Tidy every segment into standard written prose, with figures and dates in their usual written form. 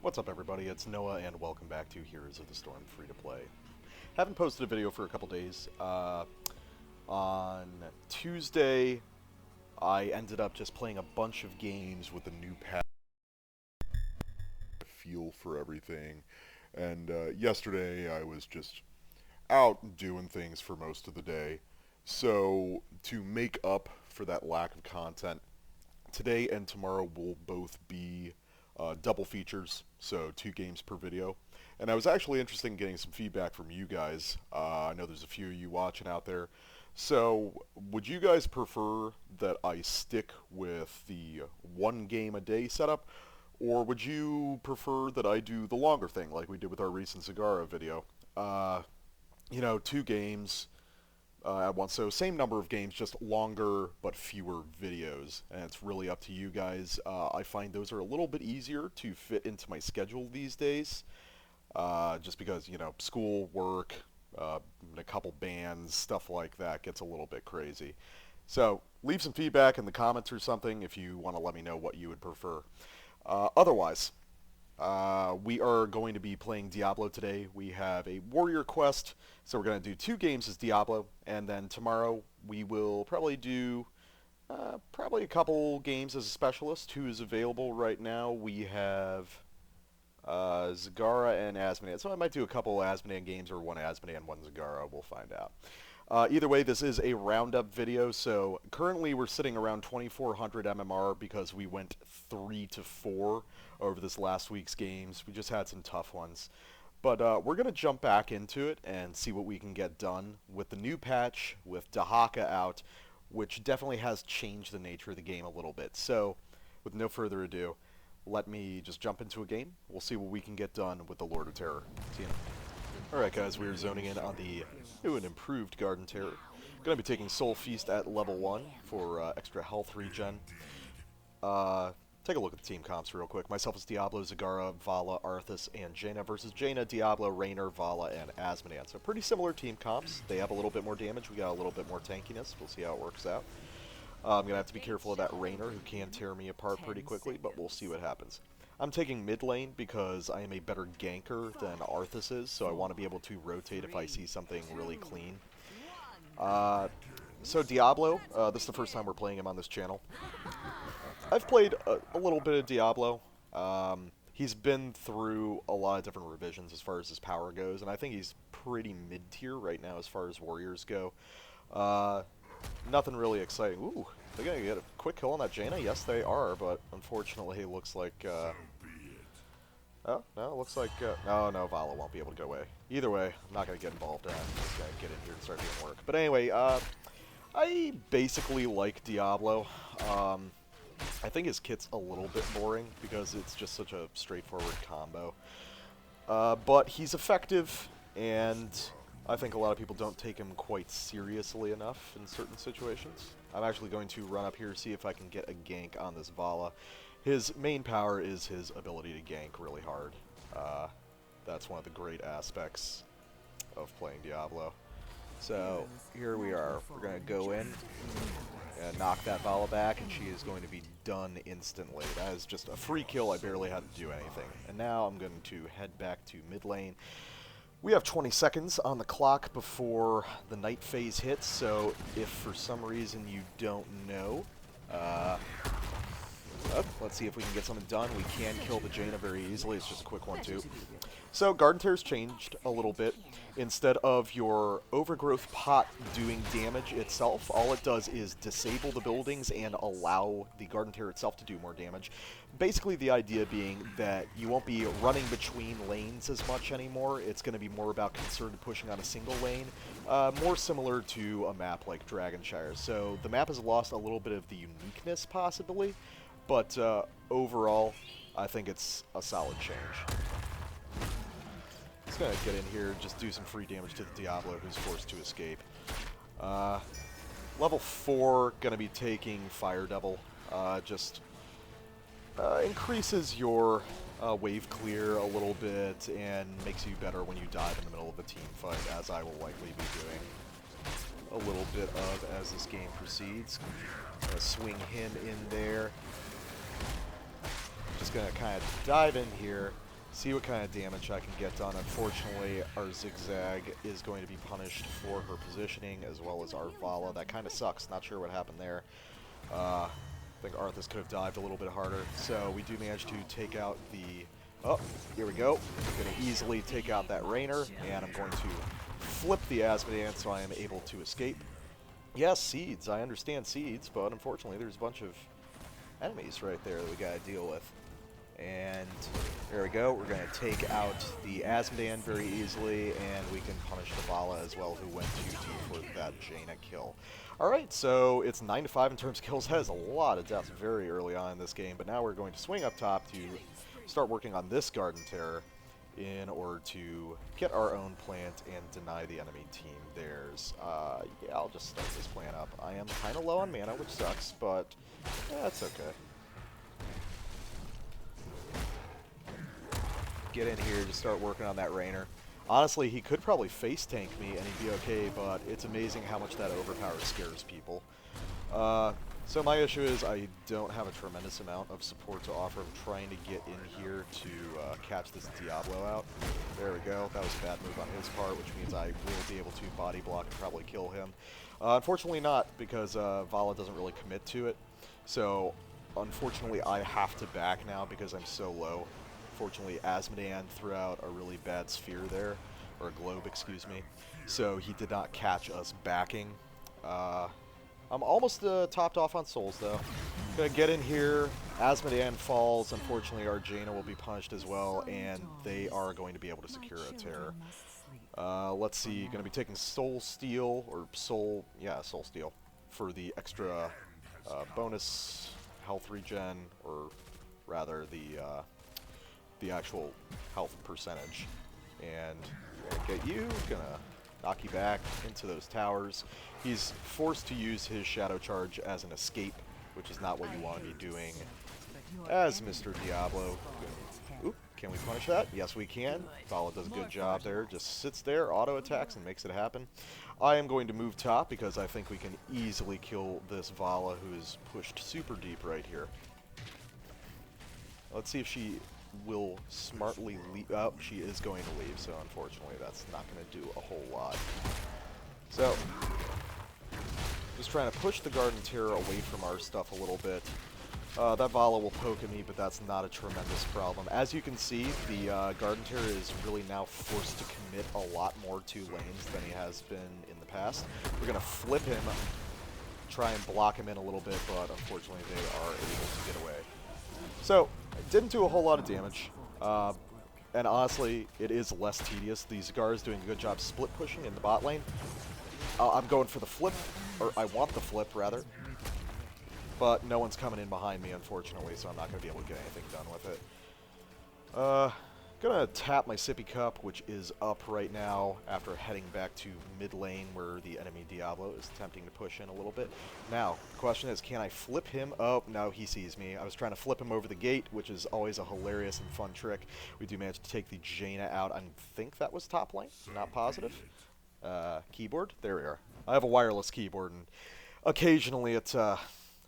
What's up, everybody? It's Noah, and welcome back to Heroes of the Storm Free-to-Play. Haven't posted a video for a couple days. On Tuesday, I ended up just playing a bunch of games with the new patch. Feel for everything. And yesterday, I was just out doing things for most of the day. So, to make up for that lack of content, today and tomorrow will both be double features, so 2 games per video. And I was actually interested in getting some feedback from you guys. I know there's a few of you watching out there. So, would you guys prefer that I stick with the 1 game a day setup, or would you prefer that I do the longer thing like we did with our recent Zagara video? 2 games at once. So same number of games, just longer but fewer videos, and it's really up to you guys. I find those are a little bit easier to fit into my schedule these days, just because, school, work, a couple bands, stuff like that gets a little bit crazy. So leave some feedback in the comments or something if you want to let me know what you would prefer. Otherwise, we are going to be playing Diablo today. We have a warrior quest, so we're going to do 2 games as Diablo, and then tomorrow we will probably do probably a couple games as a specialist. Who is available right now? We have Zagara and Asmodean. So I might do a couple Asmodean games, or 1 Asmodean, 1 Zagara. We'll find out. Either way, this is a roundup video, so currently we're sitting around 2400 MMR because we went 3 to 4 over this last week's games. We just had some tough ones. But we're going to jump back into it and see what we can get done with the new patch, with Dahaka out, which definitely has changed the nature of the game a little bit. So, with no further ado, let me just jump into a game. We'll see what we can get done with the Lord of Terror. See you. Alright guys, we're zoning in on the new and improved Garden Terror. Going to be taking Soul Feast at level 1 for extra health regen. Take a look at the team comps real quick. Myself is Diablo, Zagara, Vala, Arthas, and Jaina versus Jaina, Diablo, Raynor, Vala, and Asmodean. So pretty similar team comps. They have a little bit more damage. We got a little bit more tankiness. We'll see how it works out. I'm going to have to be careful of that Raynor, who can tear me apart pretty quickly, but we'll see what happens. I'm taking mid lane because I am a better ganker than Arthas is, so I want to be able to rotate if I see something really clean. So Diablo, this is the first time we're playing him on this channel. I've played a little bit of Diablo. He's been through a lot of different revisions as far as his power goes, and I think he's pretty mid-tier right now as far as warriors go. Nothing really exciting. Ooh, they're going to get a quick kill on that Jaina? Yes, they are, but unfortunately it looks like... oh, no, it looks like... no, Vala won't be able to get away. Either way, I'm not going to get involved in it. I'm just going to get in here and start doing work. But anyway, I basically like Diablo. I think his kit's a little bit boring because it's just such a straightforward combo. But he's effective, and I think a lot of people don't take him quite seriously enough in certain situations. I'm actually going to run up here, see if I can get a gank on this Vala. His main power is his ability to gank really hard. That's one of the great aspects of playing Diablo. So, here we are. We're going to go in and knock that Vala back, and she is going to be done instantly. That is just a free kill. I barely had to do anything. And now I'm going to head back to mid lane. We have 20 seconds on the clock before the night phase hits, so if for some reason you don't know, let's see if we can get something done. We can kill the Jaina very easily. It's just a quick 1-2. So Garden Terror's changed a little bit. Instead of your Overgrowth pot doing damage itself, all it does is disable the buildings and allow the Garden Terror itself to do more damage. Basically the idea being that you won't be running between lanes as much anymore. It's going to be more about concerted pushing on a single lane, more similar to a map like Shire. So the map has lost a little bit of the uniqueness possibly, but overall I think it's a solid change. Just gonna get in here, just do some free damage to the Diablo, who's forced to escape. Level 4, gonna be taking Fire Devil. Just increases your wave clear a little bit and makes you better when you dive in the middle of a team fight, as I will likely be doing a little bit of as this game proceeds. Gonna swing him in there. Just gonna kind of dive in here. See what kind of damage I can get done. Unfortunately, our Zigzag is going to be punished for her positioning, as well as our Vala. That kind of sucks. Not sure what happened there. I think Arthas could have dived a little bit harder. So we do manage to take out the... Oh, here we go. I'm going to easily take out that Rainer, and I'm going to flip the Asmodean so I am able to escape. Yes, seeds. I understand seeds, but unfortunately there's a bunch of enemies right there that we got to deal with. And there we go. We're going to take out the Asmodean very easily, and we can punish the Vala as well, who went too deep for that Jaina kill. Alright, so it's 9-5 in terms of kills. That is a lot of deaths very early on in this game, but now we're going to swing up top to start working on this Garden Terror in order to get our own plant and deny the enemy team theirs. Yeah, I'll just start this plant up. I am kind of low on mana, which sucks, but that's okay. Get in here to start working on that Rainer. Honestly, he could probably face tank me and he'd be okay, but it's amazing how much that overpower scares people. So my issue is I don't have a tremendous amount of support to offer. I'm trying to get in here to catch this Diablo out. There we go. That was a bad move on his part, which means I will be able to body block and probably kill him. Unfortunately not, because Vala doesn't really commit to it. So unfortunately I have to back now because I'm so low. Fortunately, Asmodean threw out a really bad sphere there, or a globe, excuse me. So he did not catch us backing. I'm almost topped off on souls, though. Gonna get in here. Asmodean falls. Unfortunately, our Jaina will be punished as well, and they are going to be able to secure a terror. Let's see. Gonna be taking Soul Steel, or Soul Steel, for the extra bonus health regen, or rather the actual health percentage. And gonna get you, gonna knock you back into those towers. He's forced to use his Shadow Charge as an escape, which is not what you want to be doing as Mr. Diablo. Oop, can we punish that? Yes, we can. Vala does a good job there. Just sits there, auto-attacks, and makes it happen. I am going to move top because I think we can easily kill this Vala, who is pushed super deep right here. Let's see if she will smartly leave. Oh, she is going to leave, so unfortunately that's not going to do a whole lot. So, just trying to push the Garden Terror away from our stuff a little bit. That Vala will poke at me, but that's not a tremendous problem. As you can see, the Garden Terror is really now forced to commit a lot more to lanes than he has been in the past. We're going to flip him, try and block him in a little bit, but unfortunately they are able to get away. So, didn't do a whole lot of damage, and honestly, it is less tedious. The Zagara is doing a good job split pushing in the bot lane. I'm going for the flip, or I want the flip, rather. But no one's coming in behind me, unfortunately, so I'm not going to be able to get anything done with it. Gonna tap my Sippy Cup, which is up right now after heading back to mid lane where the enemy Diablo is attempting to push in a little bit. Now, the question is, can I flip him? Oh, no, he sees me. I was trying to flip him over the gate, which is always a hilarious and fun trick. We do manage to take the Jaina out. I think that was top lane, not positive. Keyboard? There we are. I have a wireless keyboard, and occasionally it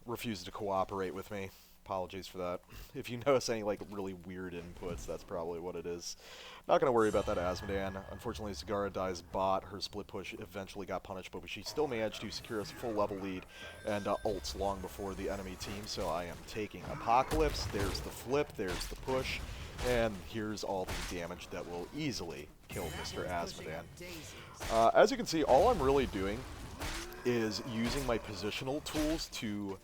refuses to cooperate with me. Apologies for that. If you notice any like really weird inputs, that's probably what it is. Not going to worry about that Asmodean. Unfortunately, Zagara dies bot. Her split push eventually got punished, but she still managed to secure us a full level lead and ults long before the enemy team, so I am taking Apocalypse. There's the flip, there's the push, and here's all the damage that will easily kill Mr. Asmodean. As you can see, all I'm really doing is using my positional tools to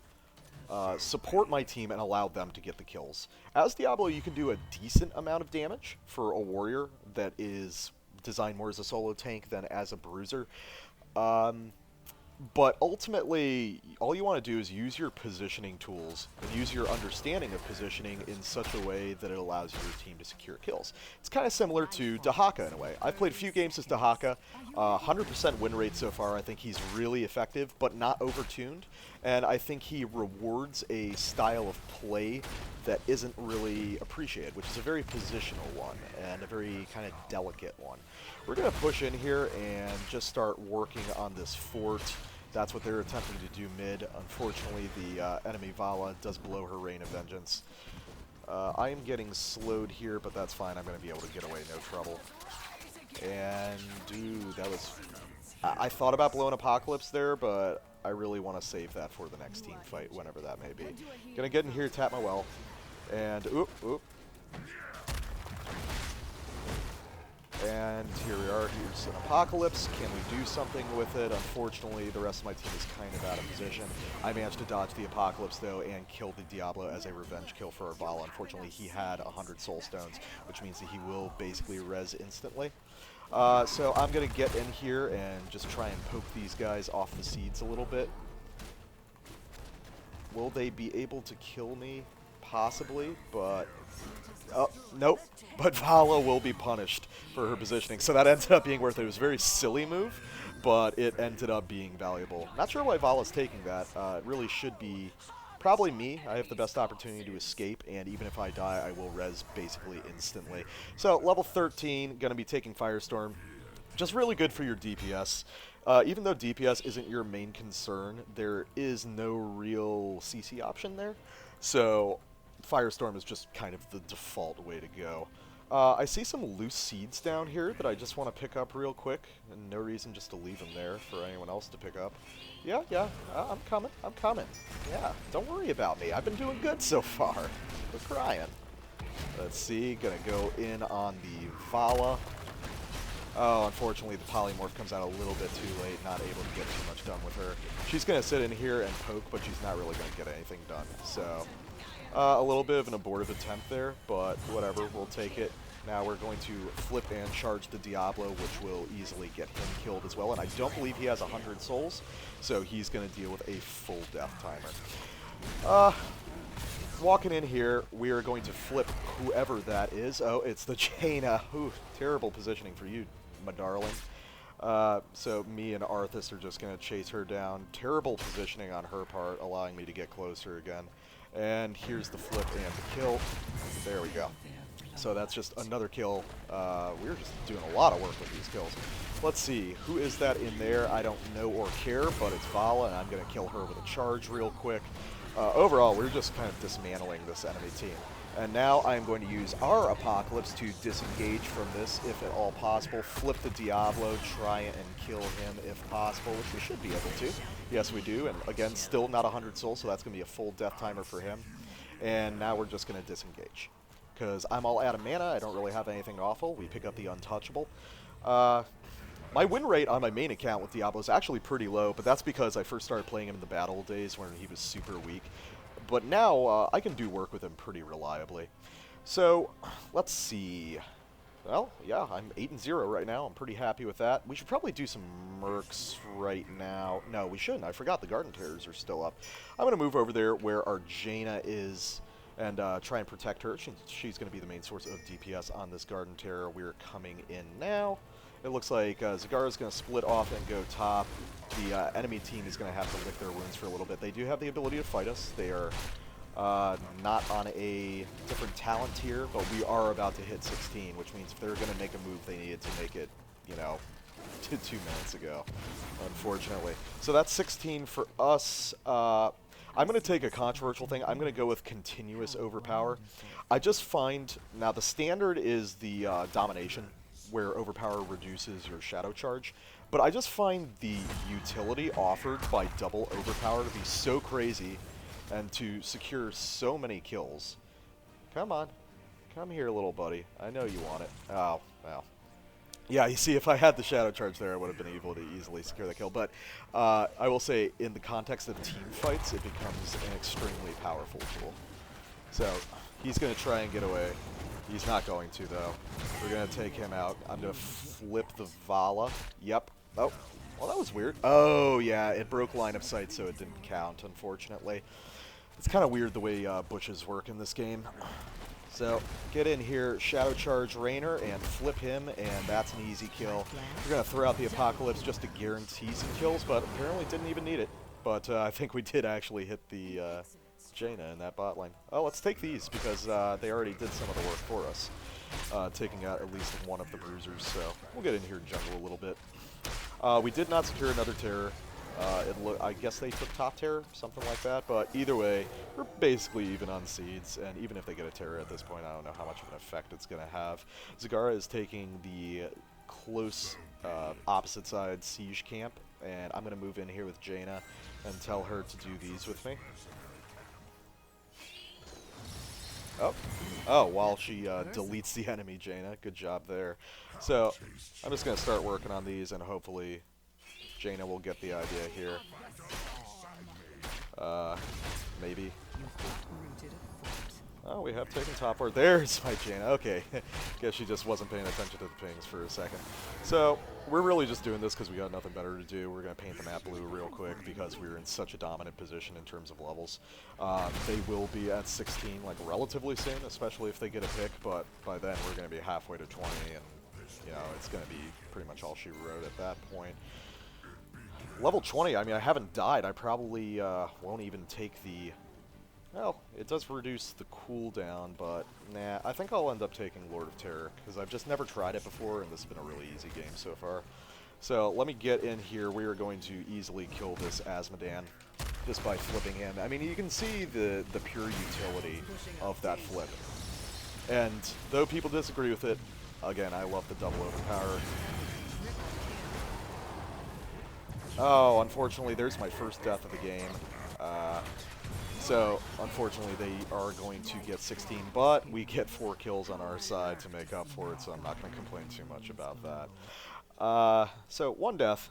support my team and allow them to get the kills. As Diablo, you can do a decent amount of damage for a warrior that is designed more as a solo tank than as a bruiser. But ultimately, all you want to do is use your positioning tools and use your understanding of positioning in such a way that it allows your team to secure kills. It's kind of similar to Dahaka in a way. I've played a few games as Dahaka. 100% win rate so far. I think he's really effective, but not overtuned. And I think he rewards a style of play that isn't really appreciated, which is a very positional one and a very kind of delicate one. We're going to push in here and just start working on this fort. That's what they're attempting to do mid. Unfortunately, the enemy Vala does blow her Rain of Vengeance. I am getting slowed here, but that's fine. I'm going to be able to get away, no trouble. And, ooh, that was... I thought about blowing Apocalypse there, but I really want to save that for the next team fight, whenever that may be. Gonna get in here, tap my well, and oop, oop. And here we are, here's an Apocalypse. Can we do something with it? Unfortunately, the rest of my team is kind of out of position. I managed to dodge the Apocalypse, though, and kill the Diablo as a revenge kill for Vala. Unfortunately, he had 100 Soul Stones, which means that he will basically res instantly. So I'm going to get in here and just try and poke these guys off the seeds a little bit. Will they be able to kill me? Possibly, but... Oh, nope. But Vala will be punished for her positioning, so that ended up being worth it. It was a very silly move, but it ended up being valuable. Not sure why Vala's taking that. It really should be probably me. I have the best opportunity to escape, and even if I die, I will res basically instantly. So, level 13, going to be taking Firestorm. Just really good for your DPS. Even though DPS isn't your main concern, there is no real CC option there. So, Firestorm is just kind of the default way to go. I see some loose seeds down here that I just want to pick up real quick, and no reason just to leave them there for anyone else to pick up. Yeah, I'm coming, Yeah, don't worry about me. I've been doing good so far. Quit crying. Let's see, gonna go in on the Vala. Oh, unfortunately the Polymorph comes out a little bit too late, not able to get too much done with her. She's gonna sit in here and poke, but she's not really gonna get anything done, so... a little bit of an abortive attempt there, but whatever, we'll take it. Now we're going to flip and charge the Diablo, which will easily get him killed as well, and I don't believe he has 100 souls, so he's going to deal with a full death timer. Walking in here, we are going to flip whoever that is. Oh, it's the Jaina. Ooh, terrible positioning for you, my darling. So me and Arthas are just going to chase her down. Terrible positioning on her part, allowing me to get closer again. And here's the flip and the kill. There we go. So that's just another kill. We're just doing a lot of work with these kills. Let's see, who is that in there? I don't know or care, but it's Vala, and I'm going to kill her with a charge real quick. Overall, we're just kind of dismantling this enemy team. And now I'm going to use our Apocalypse to disengage from this, if at all possible. Flip the Diablo, try and kill him if possible, which we should be able to. Yes, we do. And again, still not 100 souls, so that's going to be a full death timer for him. And now we're just going to disengage. Because I'm all out of mana, I don't really have anything awful. We pick up the Untouchable. My win rate on my main account with Diablo is actually pretty low, but that's because I first started playing him in the battle days when he was super weak. But now, I can do work with him pretty reliably. So, let's see. Well, yeah, I'm 8-0 right now. I'm pretty happy with that. We should probably do some mercs right now. No, we shouldn't. I forgot the Garden Terrors are still up. I'm going to move over there where our Jaina is and try and protect her. She's going to be the main source of DPS on this Garden Terror. We're coming in now. It looks like Zagara's going to split off and go top. The enemy team is going to have to lick their wounds for a little bit. They do have the ability to fight us. They are not on a different talent tier, but we are about to hit 16, which means if they're going to make a move, they needed to make it, you know, 2 minutes ago, unfortunately. So that's 16 for us. I'm going to take a controversial thing. I'm going to go with Continuous Overpower. I just find, now the standard is the Domination, where Overpower reduces your Shadow Charge. But I just find the utility offered by double Overpower to be so crazy and to secure so many kills. Come on. Come here, little buddy. I know you want it. Oh, well. Yeah, you see, if I had the Shadow Charge there, I would have been able to easily secure the kill. But I will say, in the context of team fights, it becomes an extremely powerful tool. So, he's going to try and get away. He's not going to, though. We're going to take him out. I'm going to flip the Vala. Yep. Oh, well, that was weird. Oh, yeah, it broke line of sight, so it didn't count, unfortunately. It's kind of weird the way bushes work in this game. So, get in here, Shadow Charge Rainer, and flip him, and that's an easy kill. We're going to throw out the Apocalypse just to guarantee some kills, but apparently didn't even need it. But I think we did actually hit the Jaina in that bot lane. Oh, let's take these, because they already did some of the work for us, taking out at least one of the bruisers, so we'll get in here and jungle a little bit. We did not secure another terror. I guess they took top tier, something like that. But either way, we're basically even on seeds, and even if they get a terror at this point, I don't know how much of an effect it's going to have. Zagara is taking the close opposite side siege camp, and I'm going to move in here with Jaina and tell her to do these with me. Oh, while she deletes the enemy, Jaina. Good job there. So, I'm just going to start working on these, and hopefully Jaina will get the idea here. Maybe. Oh, we have taken top board. There's my Jaina. Okay. Guess she just wasn't paying attention to the pings for a second. So, we're really just doing this because we got nothing better to do. We're going to paint the map blue real quick because we're in such a dominant position in terms of levels. They will be at 16, like, relatively soon, especially if they get a pick, but by then we're going to be halfway to 20, and, you know, it's going to be pretty much all she wrote at that point. Level 20, I mean, I haven't died. I probably won't even take the... Well, it does reduce the cooldown, but nah, I think I'll end up taking Lord of Terror, because I've just never tried it before, and this has been a really easy game so far. So, let me get in here. We are going to easily kill this Asmodan just by flipping him. I mean, you can see the pure utility of that flip. And though people disagree with it, again, I love the double overpower. Oh, unfortunately, there's my first death of the game. So, unfortunately, they are going to get 16, but we get 4 kills on our side to make up for it, so I'm not going to complain too much about that. So, 1 death,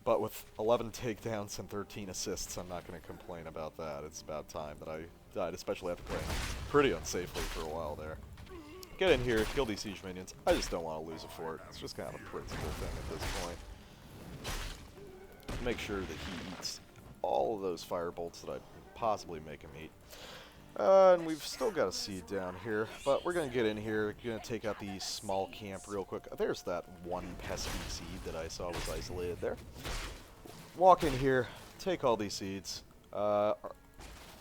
but with 11 takedowns and 13 assists, I'm not going to complain about that. It's about time that I died, especially after playing pretty unsafely for a while there. Get in here, kill these siege minions. I just don't want to lose a fort. It's just kind of a principle thing at this point. Make sure that he eats all of those fire bolts that I possibly make him eat. And we've still got a seed down here, but we're going to get in here, going to take out the small camp real quick. There's that one pesky seed that I saw was isolated there. Walk in here, take all these seeds,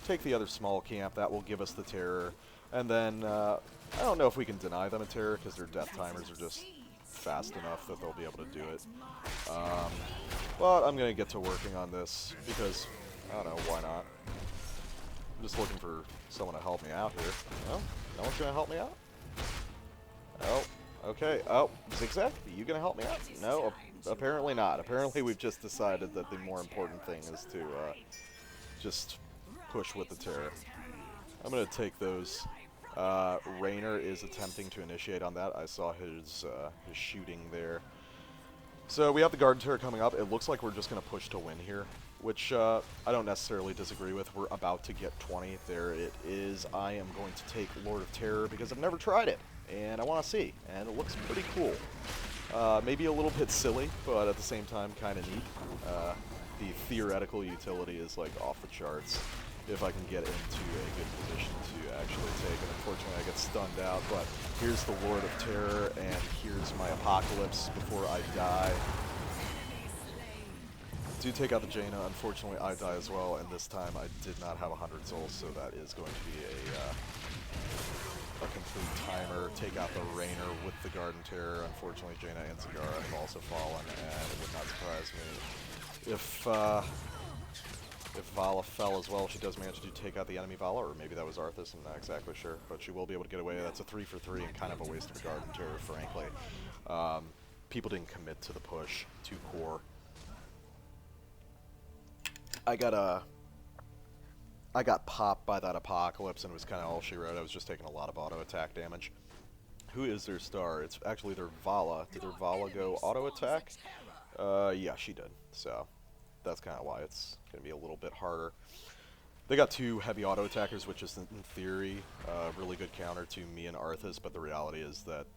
take the other small camp, that will give us the terror, and then I don't know if we can deny them a terror because their death timers are just fast enough that they'll be able to do it. But I'm going to get to working on this because, I don't know, why not? I'm just looking for someone to help me out here. Oh, no one's going to help me out? Oh, okay. Oh, Zigzag, are you going to help me out? No, apparently not. Apparently we've just decided that the more important thing is to just push with the terror. I'm going to take those. Raynor is attempting to initiate on that. I saw his shooting there. So we have the Garden Terror coming up. It looks like we're just going to push to win here, which I don't necessarily disagree with. We're about to get 20. There it is. I am going to take Lord of Terror because I've never tried it, and I want to see. And it looks pretty cool. Maybe a little bit silly, but at the same time kind of neat. The theoretical utility is like off the charts if I can get into a good position to actually take it. Unfortunately, I get stunned out, but here's the Lord of Terror, and here's my Apocalypse before I die. Do take out the Jaina. Unfortunately, I die as well, and this time I did not have 100 souls, so that is going to be a complete timer. Take out the Raynor with the Garden Terror. Unfortunately, Jaina and Zagara have also fallen, and it would not surprise me if Vala fell as well. She does manage to take out the enemy Vala, or maybe that was Arthas, I'm not exactly sure, but she will be able to get away. That's a 3 for 3 and kind of a waste of a Garden Terror, frankly. People didn't commit to the push, too core. I got popped by that Apocalypse, and it was kind of all she wrote. I was just taking a lot of auto attack damage. Who is their star? It's actually their Vala. Did their Vala go auto attack? Yeah, she did. So that's kind of why it's going to be a little bit harder. They got 2 heavy auto attackers, which is, in theory, a really good counter to me and Arthas, but the reality is that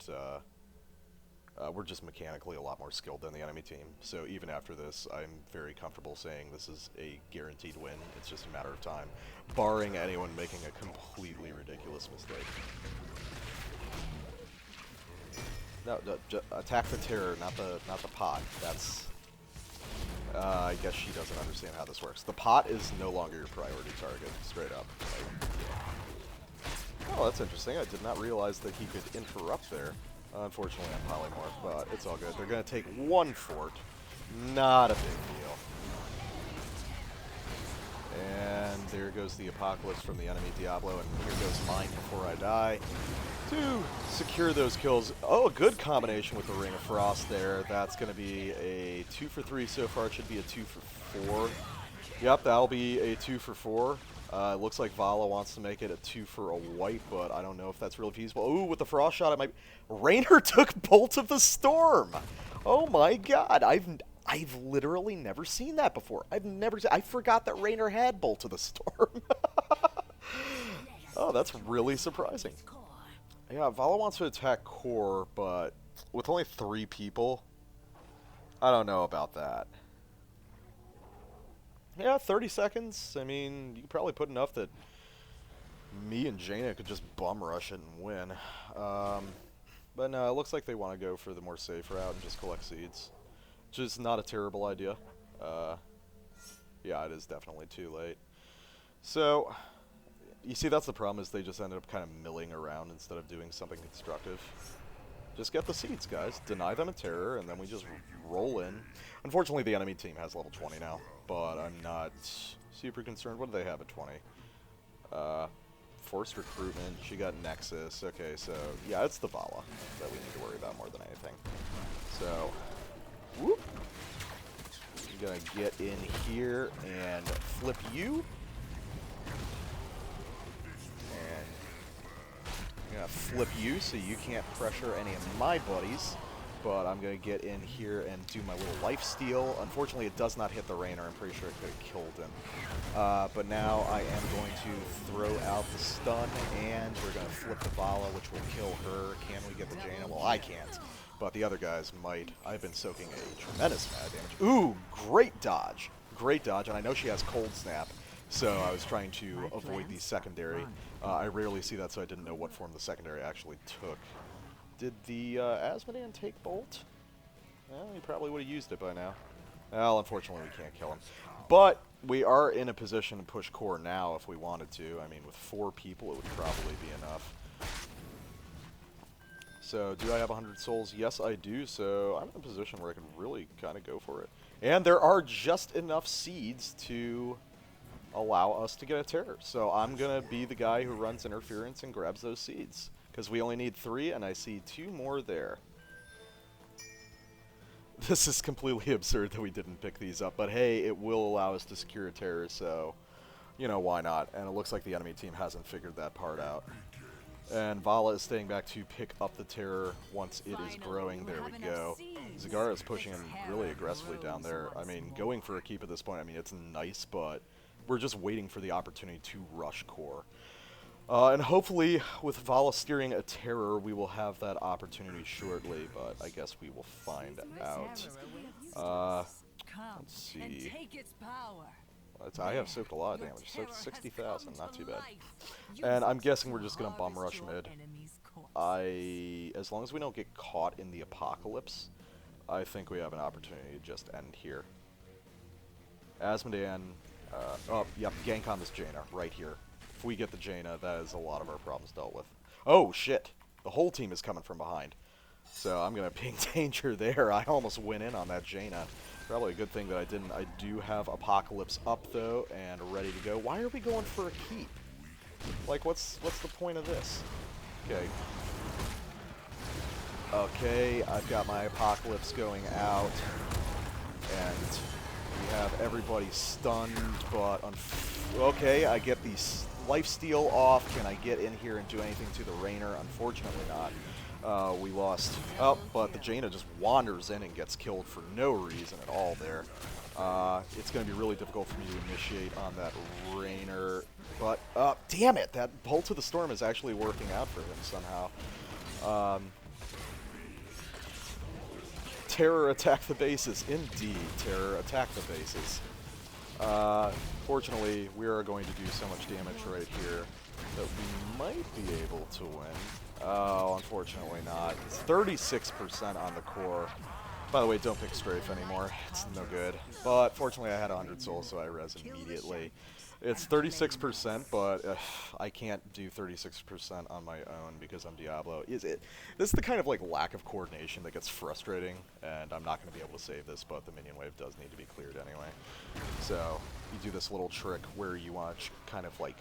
we're just mechanically a lot more skilled than the enemy team. So even after this, I'm very comfortable saying this is a guaranteed win. It's just a matter of time, barring anyone making a completely ridiculous mistake. No, attack the terror, not the pot. That's... I guess she doesn't understand how this works. The pot is no longer your priority target, straight up. Like, oh, that's interesting. I did not realize that he could interrupt there. Unfortunately, I'm polymorph, but it's all good. They're going to take 1 fort. Not a big deal. And there goes the Apocalypse from the enemy Diablo, and here goes mine before I die to secure those kills. Oh, a good combination with the Ring of Frost there. That's going to be a 2 for 3 so far. It should be a 2 for 4. Yep, that'll be a 2 for 4. It looks like Vala wants to make it a 2 for a white, but I don't know if that's really feasible. Ooh, with the Frost shot, it might... Raynor took Bolt of the Storm! Oh my god, I've literally never seen that before. I forgot that Raynor had Bolt of the Storm. Oh, that's really surprising. Yeah, Vala wants to attack core, but with only 3 people, I don't know about that. Yeah, 30 seconds. I mean, you could probably put enough that me and Jaina could just bum rush it and win. But no, it looks like they want to go for the more safe route and just collect seeds. Which is not a terrible idea. Yeah, it is definitely too late. So, you see, that's the problem, is they just ended up kind of milling around instead of doing something constructive. Just get the seeds, guys. Deny them a terror, and then we just roll in. Unfortunately, the enemy team has level 20 now, but I'm not super concerned. What do they have at 20? Forced recruitment. She got Nexus. Okay, so, yeah, it's the Vala that we need to worry about more than anything. So, whoop. I'm going to get in here and flip you. I'm going to flip you so you can't pressure any of my buddies, but I'm going to get in here and do my little life steal. Unfortunately, it does not hit the Raynor. I'm pretty sure it could have killed him. But now I am going to throw out the stun, and we're going to flip the Vala, which will kill her. Can we get the Jaina? Well, I can't, but the other guys might. I've been soaking a tremendous amount of damage. Ooh, great dodge. Great dodge, and I know she has Cold Snap. So I was trying to avoid the secondary. I rarely see that, so I didn't know what form the secondary actually took. Did the Asmodean take Bolt? Well, he probably would have used it by now. Well, unfortunately, we can't kill him. But we are in a position to push core now if we wanted to. I mean, with 4 people, it would probably be enough. So, do I have 100 souls? Yes, I do. So, I'm in a position where I can really kind of go for it. And there are just enough seeds to allow us to get a terror. So I'm going to be the guy who runs interference and grabs those seeds. Because we only need 3, and I see 2 more there. This is completely absurd that we didn't pick these up, but hey, it will allow us to secure a terror, so, you know, why not? And it looks like the enemy team hasn't figured that part out. And Vala is staying back to pick up the terror once it is growing. There we go. Zagara is pushing him really aggressively down there. I mean, going for a keep at this point, I mean, it's nice, but we're just waiting for the opportunity to rush core. And hopefully, with Vala steering a terror, we will have that opportunity shortly, but I guess we will find out. Let's see. I have soaked a lot of damage. Soaked 60,000, not too bad. And I'm guessing we're just going to bum rush mid. As long as we don't get caught in the Apocalypse, I think we have an opportunity to just end here. Asmodean, oh, yep, gank on this Jaina, right here. If we get the Jaina, that is a lot of our problems dealt with. Oh, shit! The whole team is coming from behind. So I'm going to ping danger there. I almost went in on that Jaina. Probably a good thing that I didn't. I do have Apocalypse up, though, and ready to go. Why are we going for a keep? Like, what's the point of this? Okay. Okay, I've got my Apocalypse going out, and we have everybody stunned, but okay, I get the lifesteal off. Can I get in here and do anything to the Raynor? Unfortunately not. We lost. Oh, but the Jaina just wanders in and gets killed for no reason at all there. It's going to be really difficult for me to initiate on that Raynor. But, damn it! That Bolt of the Storm is actually working out for him somehow. Terror attack the bases. Indeed, Terror attack the bases. Fortunately, we are going to do so much damage right here that we might be able to win. Oh, unfortunately not. It's 36% on the core. By the way, don't pick Strafe anymore. It's no good. But fortunately I had 100 souls, so I res immediately. It's 36%, but I can't do 36% on my own because I'm Diablo. This is the kind of like lack of coordination that gets frustrating, and I'm not going to be able to save this, but the minion wave does need to be cleared anyway. So you do this little trick where you want to kind of like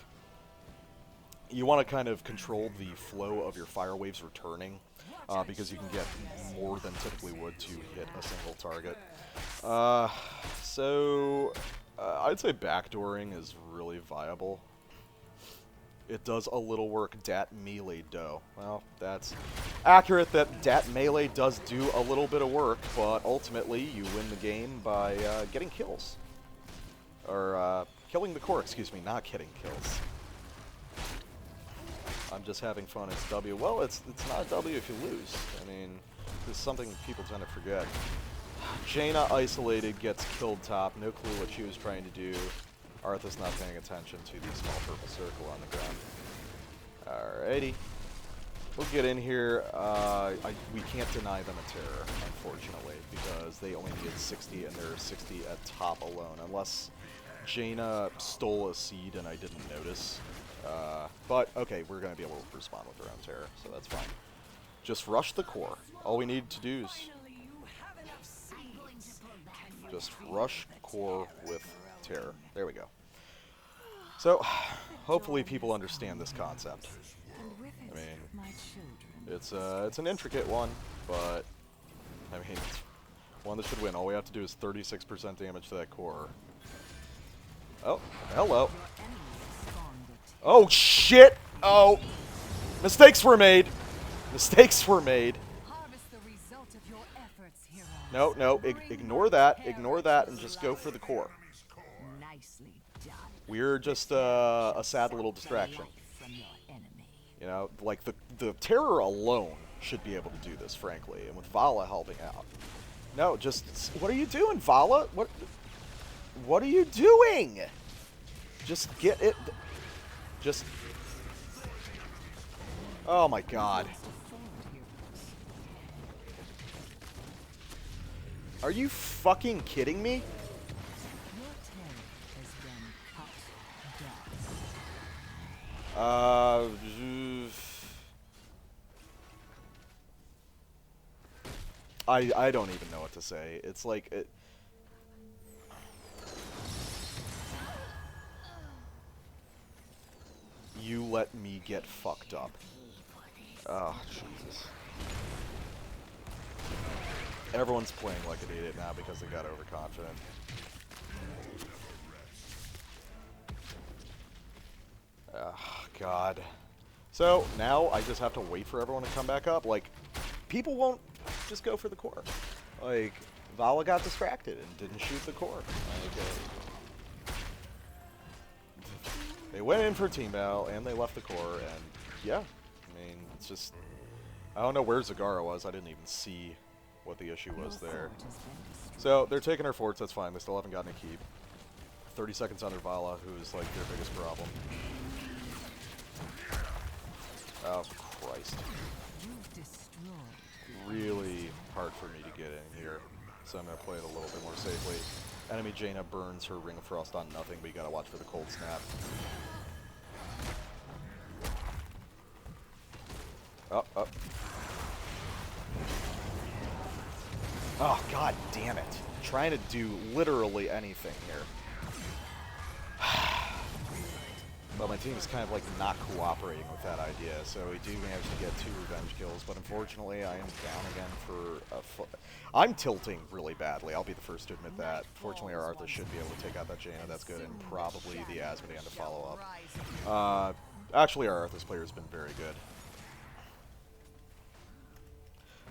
control the flow of your fire waves returning, because you can get more than typically would to hit a single target. I'd say backdooring is really viable. It does a little work. Dat melee dough. Well, that's accurate that Dat melee does do a little bit of work, but ultimately you win the game by getting kills. Or killing the core, excuse me, not getting kills. I'm just having fun. It's W. Well, it's not a W if you lose. I mean, this is something people tend to forget. Jaina isolated, gets killed top. No clue what she was trying to do. Arthas not paying attention to the small purple circle on the ground. Alrighty. We'll get in here. We can't deny them a terror, unfortunately, because they only needed 60, and they're 60 at top alone. Unless Jaina stole a seed and I didn't notice. But, okay, we're going to be able to respond with our own terror, so that's fine. Just rush the core. All we need to do is just rush core with terror. There we go. So, hopefully people understand this concept. I mean, it's an intricate one, but, I mean, it's one that should win. All we have to do is 36% damage to that core. Oh, hello. Oh, shit! Oh! Mistakes were made! Mistakes were made. No, no, ignore that. Ignore that and just go for the core. We're just a sad little distraction. You know, like, the terror alone should be able to do this, frankly, and with Vala helping out. No, just... What are you doing, Vala? What are you doing? Just get it... Just... Oh my god. Are you fucking kidding me? I don't even know what to say. It's like... You let me get fucked up. Oh, Jesus. Everyone's playing like an idiot now because they got overconfident. Oh, God. So, now I just have to wait for everyone to come back up. Like, people won't just go for the core. Like, Vala got distracted and didn't shoot the core. Like, they went in for team battle, and they left the core, and yeah. I mean, it's just... I don't know where Zagara was. I didn't even see what the issue was there. So, they're taking our forts, that's fine. They still haven't gotten a keep. 30 seconds under Vala, who's, like, their biggest problem. Oh, Christ. Really hard for me to get in here, so I'm going to play it a little bit more safely. Enemy Jaina burns her Ring of Frost on nothing, but you gotta watch for the cold snap. Up, up. Oh, god damn it. I'm trying to do literally anything here. But my team is kind of like not cooperating with that idea, so we do manage to get 2 revenge kills, but unfortunately I am down again for a I'm tilting really badly, I'll be the first to admit that. Fortunately our Arthur should be able to take out that Jaina, that's good, and probably the Asmodean to follow up. Actually our Arthur's player has been very good.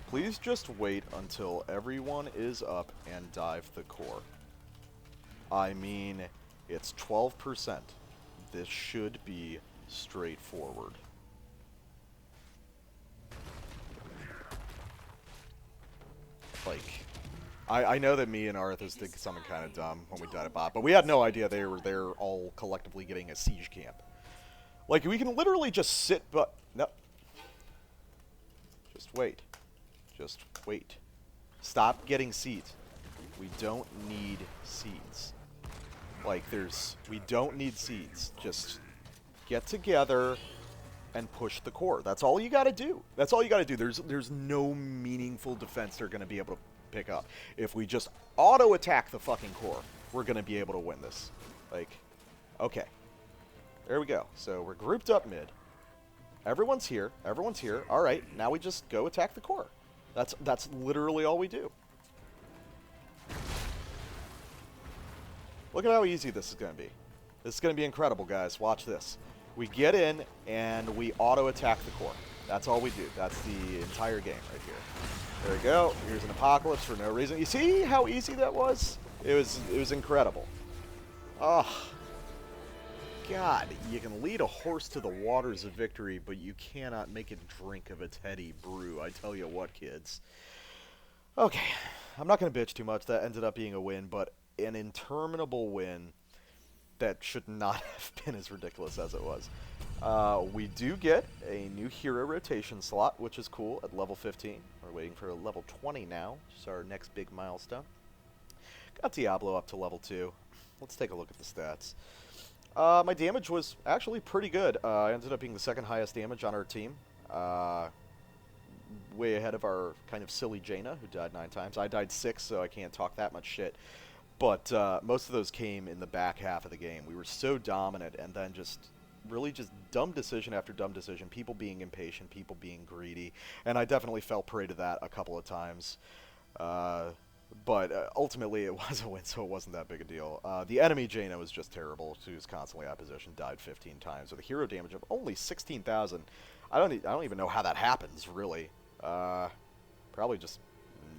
Please just wait until everyone is up and dive the core. I mean, it's 12%. This should be straightforward. Like, I know that me and Arthas did something kind of dumb when we died at bot, but we had no idea they were there all collectively getting a siege camp. Like, we can literally just sit, but... No. Just wait. Just wait. Stop getting seeds. We don't need seeds. Like, we don't need seeds. Just get together and push the core. That's all you gotta do. That's all you gotta do. There's no meaningful defense they're gonna be able to pick up. If we just auto-attack the fucking core, we're gonna be able to win this. Like, okay. There we go. So we're grouped up mid. Everyone's here. Everyone's here. All right, now we just go attack the core. That's literally all we do. Look at how easy this is going to be. This is going to be incredible, guys. Watch this. We get in, and we auto-attack the core. That's all we do. That's the entire game right here. There we go. Here's an apocalypse for no reason. You see how easy that was? It was incredible. Oh, God. You can lead a horse to the waters of victory, but you cannot make it drink of a teddy brew. I tell you what, kids. Okay. I'm not going to bitch too much. That ended up being a win, but an interminable win that should not have been as ridiculous as it was. We do get a new hero rotation slot, which is cool, at level 15. We're waiting for level 20 now, which is our next big milestone. Got Diablo up to level 2. Let's take a look at the stats. My damage was actually pretty good. I ended up being the second highest damage on our team. Way ahead of our kind of silly Jaina, who died 9 times. I died 6, so I can't talk that much shit. But most of those came in the back half of the game. We were so dominant, and then just dumb decision after dumb decision, people being impatient, people being greedy, and I definitely fell prey to that a couple of times. But ultimately it was a win, so it wasn't that big a deal. The enemy Jaina was just terrible. She was constantly out of position, died 15 times with a hero damage of only 16,000. I don't even know how that happens, really. Probably just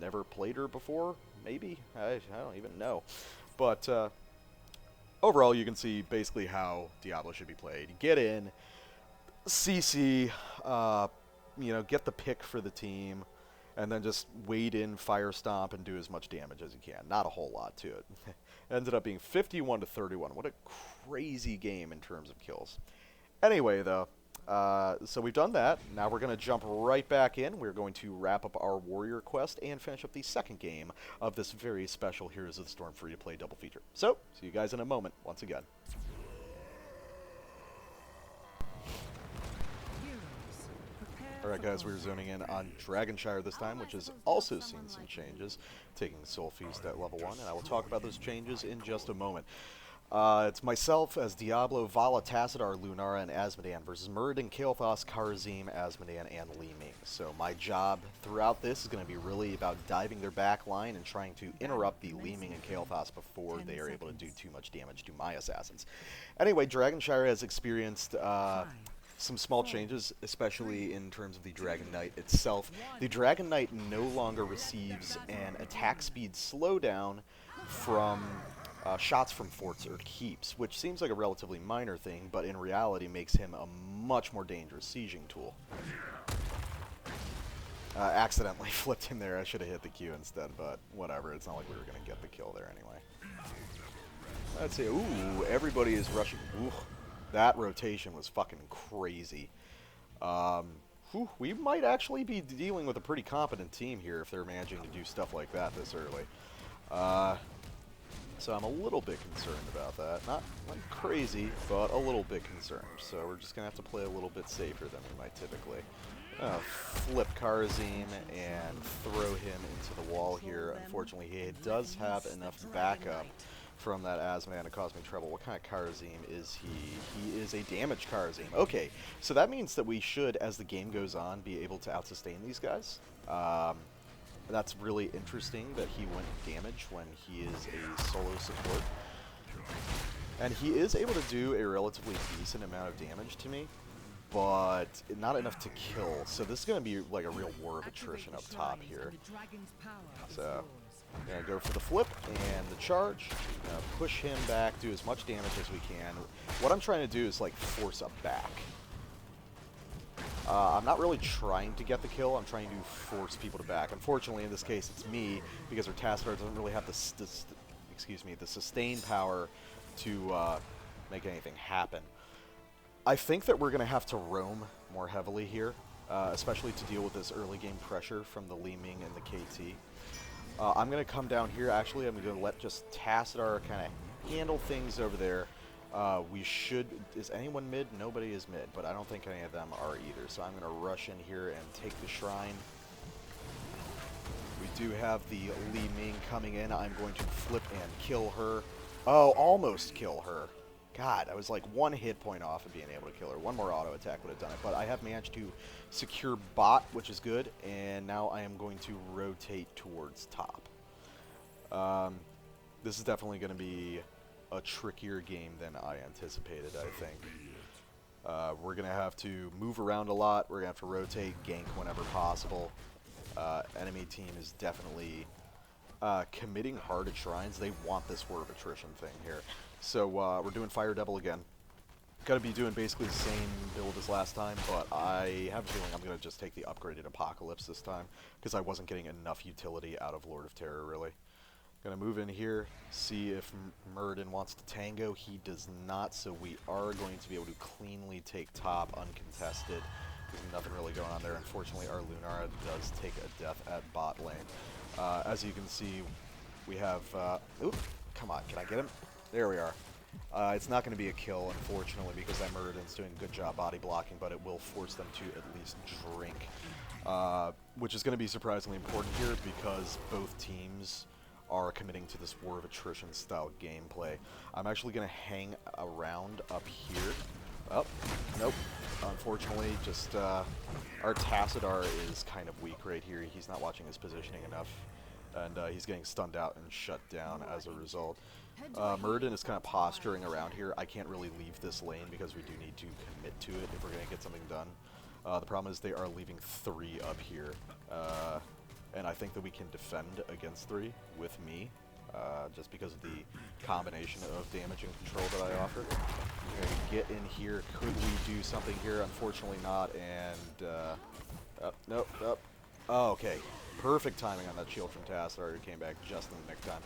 never played her before, maybe? I don't even know. But overall, you can see basically how Diablo should be played. You get in, CC, get the pick for the team, and then just wade in, fire stomp, and do as much damage as you can. Not a whole lot to it. Ended up being 51 to 31. What a crazy game in terms of kills. Anyway, though, so we've done that. Now we're going to jump right back in. We're going to wrap up our Warrior quest and finish up the second game of this very special Heroes of the Storm free-to-play double feature. So, see you guys in a moment, once again. Alright guys, we're zoning in on Shire this time, which has also seen some changes, taking Soul Feast at level 1, and I will talk about those changes in just a moment. It's myself as Diablo, Vala, Tassadar, Lunara, and Asmodan versus Muradin, Kael'thas, Kharazim, Asmodan, and Li Ming. So my job throughout this is going to be really about diving their back line and trying to interrupt the Li Ming and Kael'thas before they are able to do too much damage to my assassins. Anyway, Shire has experienced some small changes, especially in terms of the Dragon Knight itself. The Dragon Knight no longer receives an attack speed slowdown from shots from forts or keeps, which seems like a relatively minor thing, but in reality makes him a much more dangerous sieging tool. Accidentally flipped him there. I should have hit the Q instead, but whatever. It's not like we were going to get the kill there anyway. Let's see. Ooh, everybody is rushing. Ooh, that rotation was fucking crazy. We might actually be dealing with a pretty competent team here if they're managing to do stuff like that this early. So I'm a little bit concerned about that. Not like crazy, but a little bit concerned. So we're just going to have to play a little bit safer than we might typically. Flip Kharazim and throw him into the wall here. Unfortunately, he does have enough backup from that Asmodan to cause me trouble. What kind of Kharazim is he? He is a damaged Kharazim. Okay, so that means that we should, as the game goes on, be able to out-sustain these guys. That's really interesting that he went damage when he is a solo support. And he is able to do a relatively decent amount of damage to me, but not enough to kill. So this is going to be like a real war of attrition up top here. So I'm going to go for the flip and the charge. Push him back, do as much damage as we can. What I'm trying to do is like force a back. I'm not really trying to get the kill, I'm trying to force people to back. Unfortunately, in this case, it's me, because our Tassadar doesn't really have the sustain power to make anything happen. I think that we're going to have to roam more heavily here, especially to deal with this early game pressure from the Li Ming and the KT. I'm going to come down here. Actually, I'm going to let just Tassadar kind of handle things over there. We should... Is anyone mid? Nobody is mid, but I don't think any of them are either. So I'm going to rush in here and take the shrine. We do have the Li Ming coming in. I'm going to flip and kill her. Oh, almost kill her. God, I was like 1 hit point off of being able to kill her. One more auto attack would have done it, but I have managed to secure bot, which is good, and now I am going to rotate towards top. This is definitely going to be a trickier game than I anticipated, I think. We're going to have to move around a lot. We're going to have to rotate, gank whenever possible. Enemy team is definitely committing hard at shrines. They want this word of attrition thing here. So we're doing Fire Devil again. Gonna be doing basically the same build as last time, but I have a feeling I'm gonna just take the upgraded Apocalypse this time, because I wasn't getting enough utility out of Lord of Terror, really. Gonna move in here, see if Muradin wants to tango. He does not, so we are going to be able to cleanly take top uncontested. There's nothing really going on there. Unfortunately, our Lunara does take a death at bot lane. As you can see, we have... oop, come on, can I get him? There we are. It's not going to be a kill, unfortunately, because that Muradin's doing a good job body blocking, but it will force them to at least drink. Which is going to be surprisingly important here, because both teams are committing to this War of Attrition style gameplay. I'm actually going to hang around up here. Oh, nope. Unfortunately, just our Tassadar is kind of weak right here. He's not watching his positioning enough, and he's getting stunned out and shut down as a result. Muradin is kind of posturing around here. I can't really leave this lane because we do need to commit to it if we're going to get something done. The problem is they are leaving 3 up here, and I think that we can defend against 3 with me, just because of the combination of damage and control that I offer. We're going to get in here. Could we do something here? Unfortunately not, and... nope. Oh, okay. Perfect timing on that shield from Tassadar, who came back just in the nick time.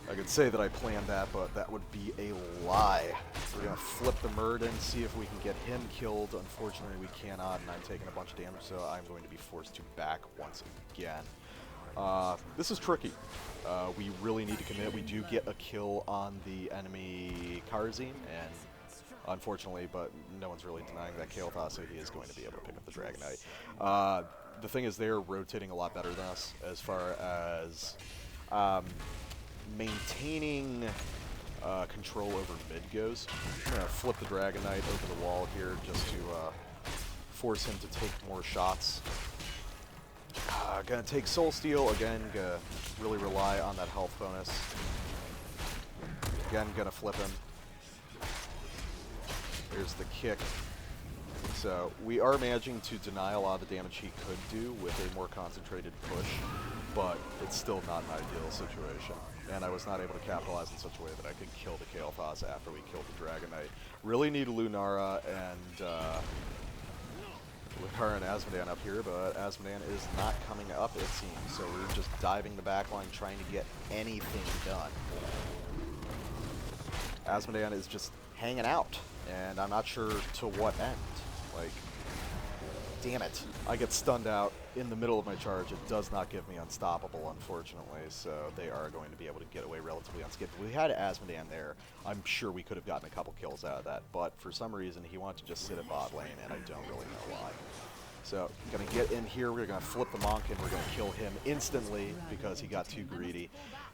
I could say that I planned that, but that would be a lie. We're going to flip the Muradin, see if we can get him killed. Unfortunately, we cannot, and I'm taking a bunch of damage, so I'm going to be forced to back once again. This is tricky. We really need to commit. We do get a kill on the enemy Karzim, and unfortunately, but no one's really denying that Kael'thas, so he is going to be able to pick up the Dragon Knight. The thing is, they're rotating a lot better than us as far as maintaining control over mid goes. I'm going to flip the Dragon Knight over the wall here just to force him to take more shots. Gonna take Soul Steal again, gonna really rely on that health bonus. Again, gonna flip him. There's the kick. So we are managing to deny a lot of the damage he could do with a more concentrated push, but it's still not an ideal situation. And I was not able to capitalize in such a way that I could kill the Kael'thas after we killed the Dragon Knight. Really need Lunara and Lunara and Asmodan up here, but Asmodan is not coming up, it seems. So we're just diving the backline, trying to get anything done. Asmodan is just hanging out, and I'm not sure to what end. Like, damn it. I get stunned out in the middle of my charge. It does not give me unstoppable, unfortunately, so they are going to be able to get away relatively unscathed. If we had Asmodan there, I'm sure we could have gotten a couple kills out of that, but for some reason he wanted to just sit at bot lane, and I don't really know why. So, I'm going to get in here, we're going to flip the Monk, and we're going to kill him instantly because he got too greedy.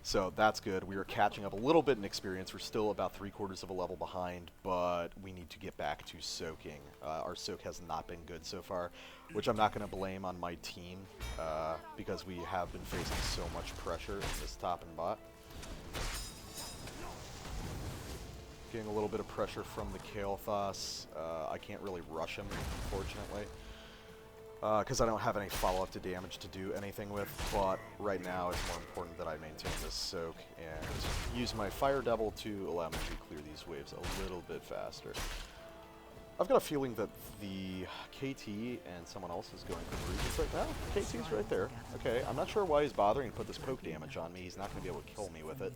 So that's good. We are catching up a little bit in experience. We're still about 3/4 of a level behind, but we need to get back to soaking. Our soak has not been good so far, which I'm not going to blame on my team because we have been facing so much pressure in this top and bot. Getting a little bit of pressure from the Kael'thas. I can't really rush him, unfortunately, because I don't have any follow-up to damage to do anything with, but right now it's more important that I maintain this soak and use my Fire Devil to allow me to clear these waves a little bit faster. I've got a feeling that the KT and someone else is going for the regions right now. KT's right there. Okay, I'm not sure why he's bothering to put this poke damage on me. He's not going to be able to kill me with it.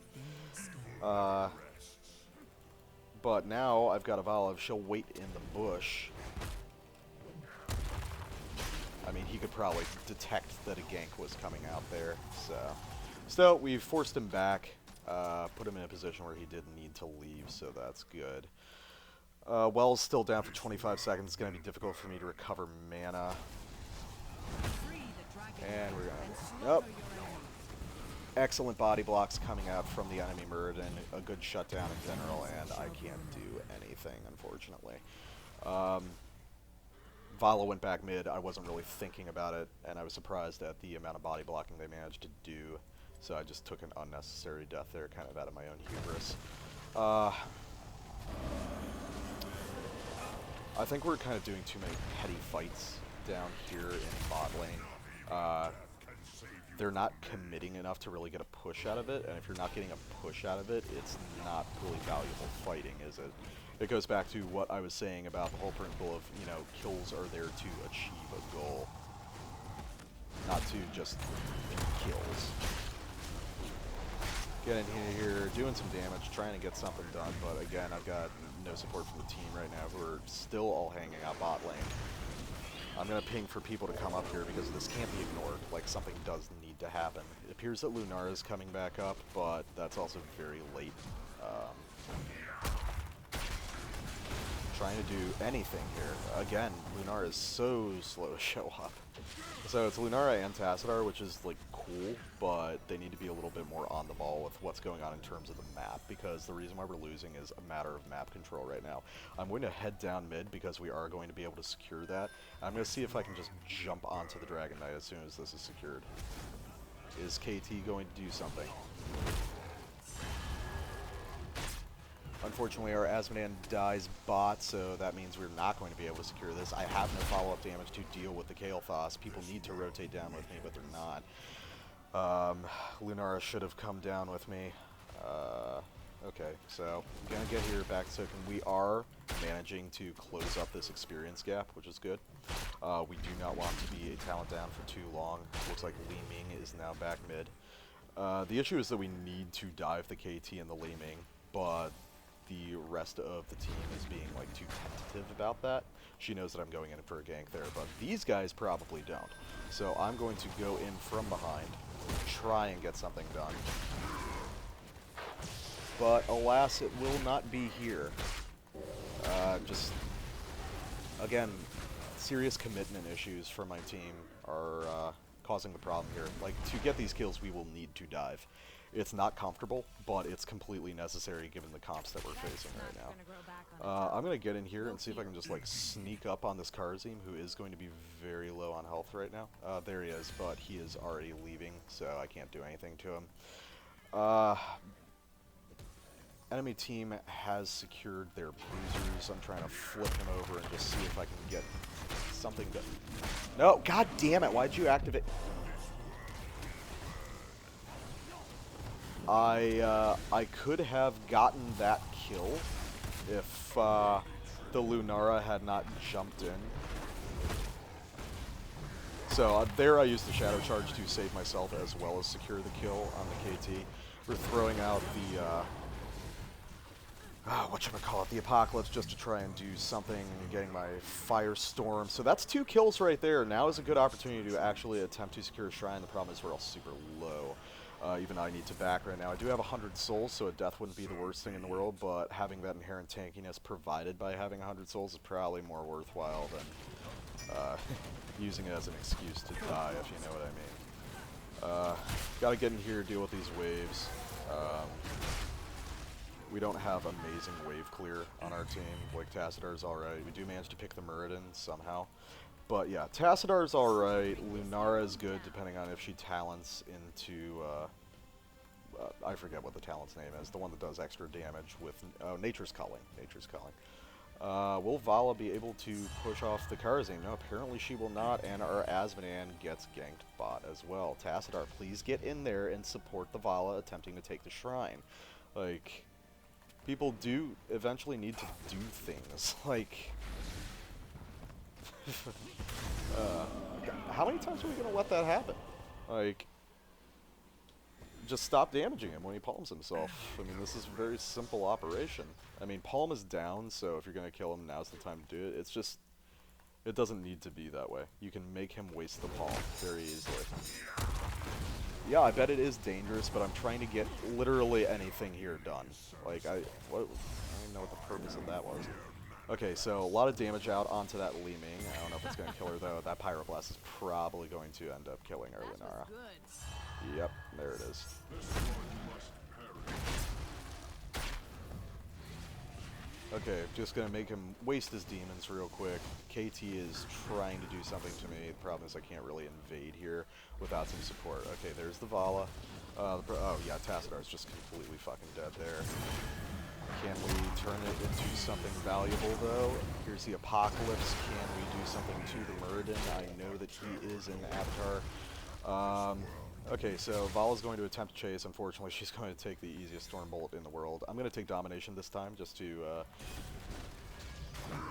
But now I've got a Olive. She'll wait in the bush. I mean, he could probably detect that a gank was coming out there, so So we forced him back, put him in a position where he didn't need to leave, so that's good. Well's still down for 25 seconds. It's going to be difficult for me to recover mana. And we're going to... Nope. Excellent body blocks coming out from the enemy Muradin. A good shutdown in general, and I can't do anything, unfortunately. Vala went back mid. I wasn't really thinking about it, and I was surprised at the amount of body blocking they managed to do. So I just took an unnecessary death there, kind of out of my own hubris. I think we're kind of doing too many petty fights down here in bot lane. They're not committing enough to really get a push out of it, and if you're not getting a push out of it, it's not really valuable fighting, is it? It goes back to what I was saying about the whole principle of, you know, kills are there to achieve a goal, not to just kills. Get in here, doing some damage, trying to get something done, but again, I've got no support from the team right now who are still all hanging out bot lane. I'm going to ping for people to come up here because this can't be ignored. Like, something does need to happen. It appears that Lunara is coming back up, but that's also very late. Trying to do anything here. Again, Lunara is so slow to show up. So it's Lunara and Tassadar, which is, like, cool, but they need to be a little bit more on the ball with what's going on in terms of the map, because the reason why we're losing is a matter of map control right now. I'm going to head down mid because we are going to be able to secure that. I'm going to see if I can just jump onto the Dragon Knight as soon as this is secured. Is KT going to do something? Unfortunately, our Asmodan dies bot, so that means we're not going to be able to secure this. I have no follow-up damage to deal with the Kael'thas. People need to rotate down with me, but they're not. Lunara should have come down with me. Okay, so I'm going to get here back to token. We are managing to close up this experience gap, which is good. We do not want to be a talent down for too long. Looks like Li Ming is now back mid. The issue is that we need to dive the KT and the Li Ming, but the rest of the team is being like too tentative about that. She knows that I'm going in for a gank there, but these guys probably don't. So I'm going to go in from behind, try and get something done. But alas, it will not be here. Just, again, serious commitment issues for my team are causing the problem here. Like, to get these kills, we will need to dive. It's not comfortable, but it's completely necessary given the comps that we're facing right now. I'm going to get in here and see if I can just, like, sneak up on this Karzim, who is going to be very low on health right now. There he is, but he is already leaving, so I can't do anything to him. Enemy team has secured their bruisers. I'm trying to flip him over and just see if I can get something done. No, god damn it, why'd you activate? I could have gotten that kill if the Lunara had not jumped in. So there I used the Shadow Charge to save myself as well as secure the kill on the KT. We're throwing out the whatchamacallit, the Apocalypse just to try and do something, getting my Firestorm. So that's 2 kills right there. Now is a good opportunity to actually attempt to secure a Shrine. The problem is we're all super low. Even I need to back right now. I do have 100 souls, so a death wouldn't be the worst thing in the world, but having that inherent tankiness provided by having 100 souls is probably more worthwhile than using it as an excuse to die, if you know what I mean. Gotta get in here, deal with these waves. We don't have amazing wave clear on our team. Like, Tassadar's alright. We do manage to pick the Muradin somehow. But yeah, Tassadar's alright. Lunara is good, depending on if she talents into, I forget what the talent's name is. The one that does extra damage with, Nature's Calling. Nature's Calling. Will Vala be able to push off the Karzim? No, apparently she will not, and our Asmodan gets ganked bot as well. Tassadar, please get in there and support the Vala attempting to take the Shrine. Like, people do eventually need to do things. Like, how many times are we going to let that happen? Like, just stop damaging him when he palms himself. I mean, this is a very simple operation. I mean, palm is down, so if you're going to kill him, now's the time to do it. It's just, it doesn't need to be that way. You can make him waste the palm very easily. Yeah, I bet it is dangerous, but I'm trying to get literally anything here done. Like, I don't even know what the purpose of that was. Okay, so a lot of damage out onto that Li Ming. I don't know if it's going to kill her, though. That Pyroblast is probably going to end up killing our Lunara. Yep, there it is. Okay, just going to make him waste his demons real quick. KT is trying to do something to me. The problem is I can't really invade here without some support. Okay, there's the Vala. Oh yeah, Tassadar's just completely fucking dead there. Can we turn it into something valuable, though? Here's the Apocalypse. Can we do something to the Muradin? I know that he is in Avatar. Okay, so Vala's going to attempt to chase. Unfortunately, she's going to take the easiest Storm Bolt in the world. I'm going to take Domination this time, just to...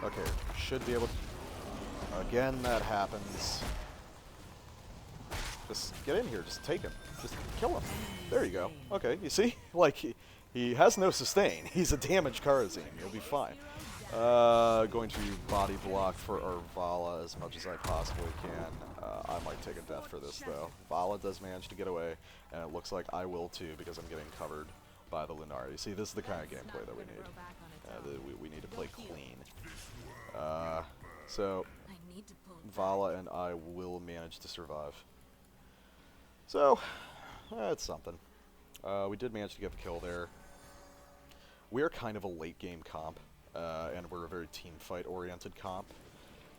Okay, should be able to... Again, that happens. Just get in here. Just take him. Just kill him. There you go. Okay, you see? Like, he has no sustain. He's a damaged Karazim. You'll be fine. Going to body block for our Vala as much as I possibly can. I might take a death for this, though. Vala does manage to get away, and it looks like I will, too, because I'm getting covered by the Lunara. You see, this is the kind of gameplay that we need. We need to play clean. So, Vala and I will manage to survive. So, that's something. We did manage to get the kill there. We're kind of a late game comp, and we're a very team fight oriented comp.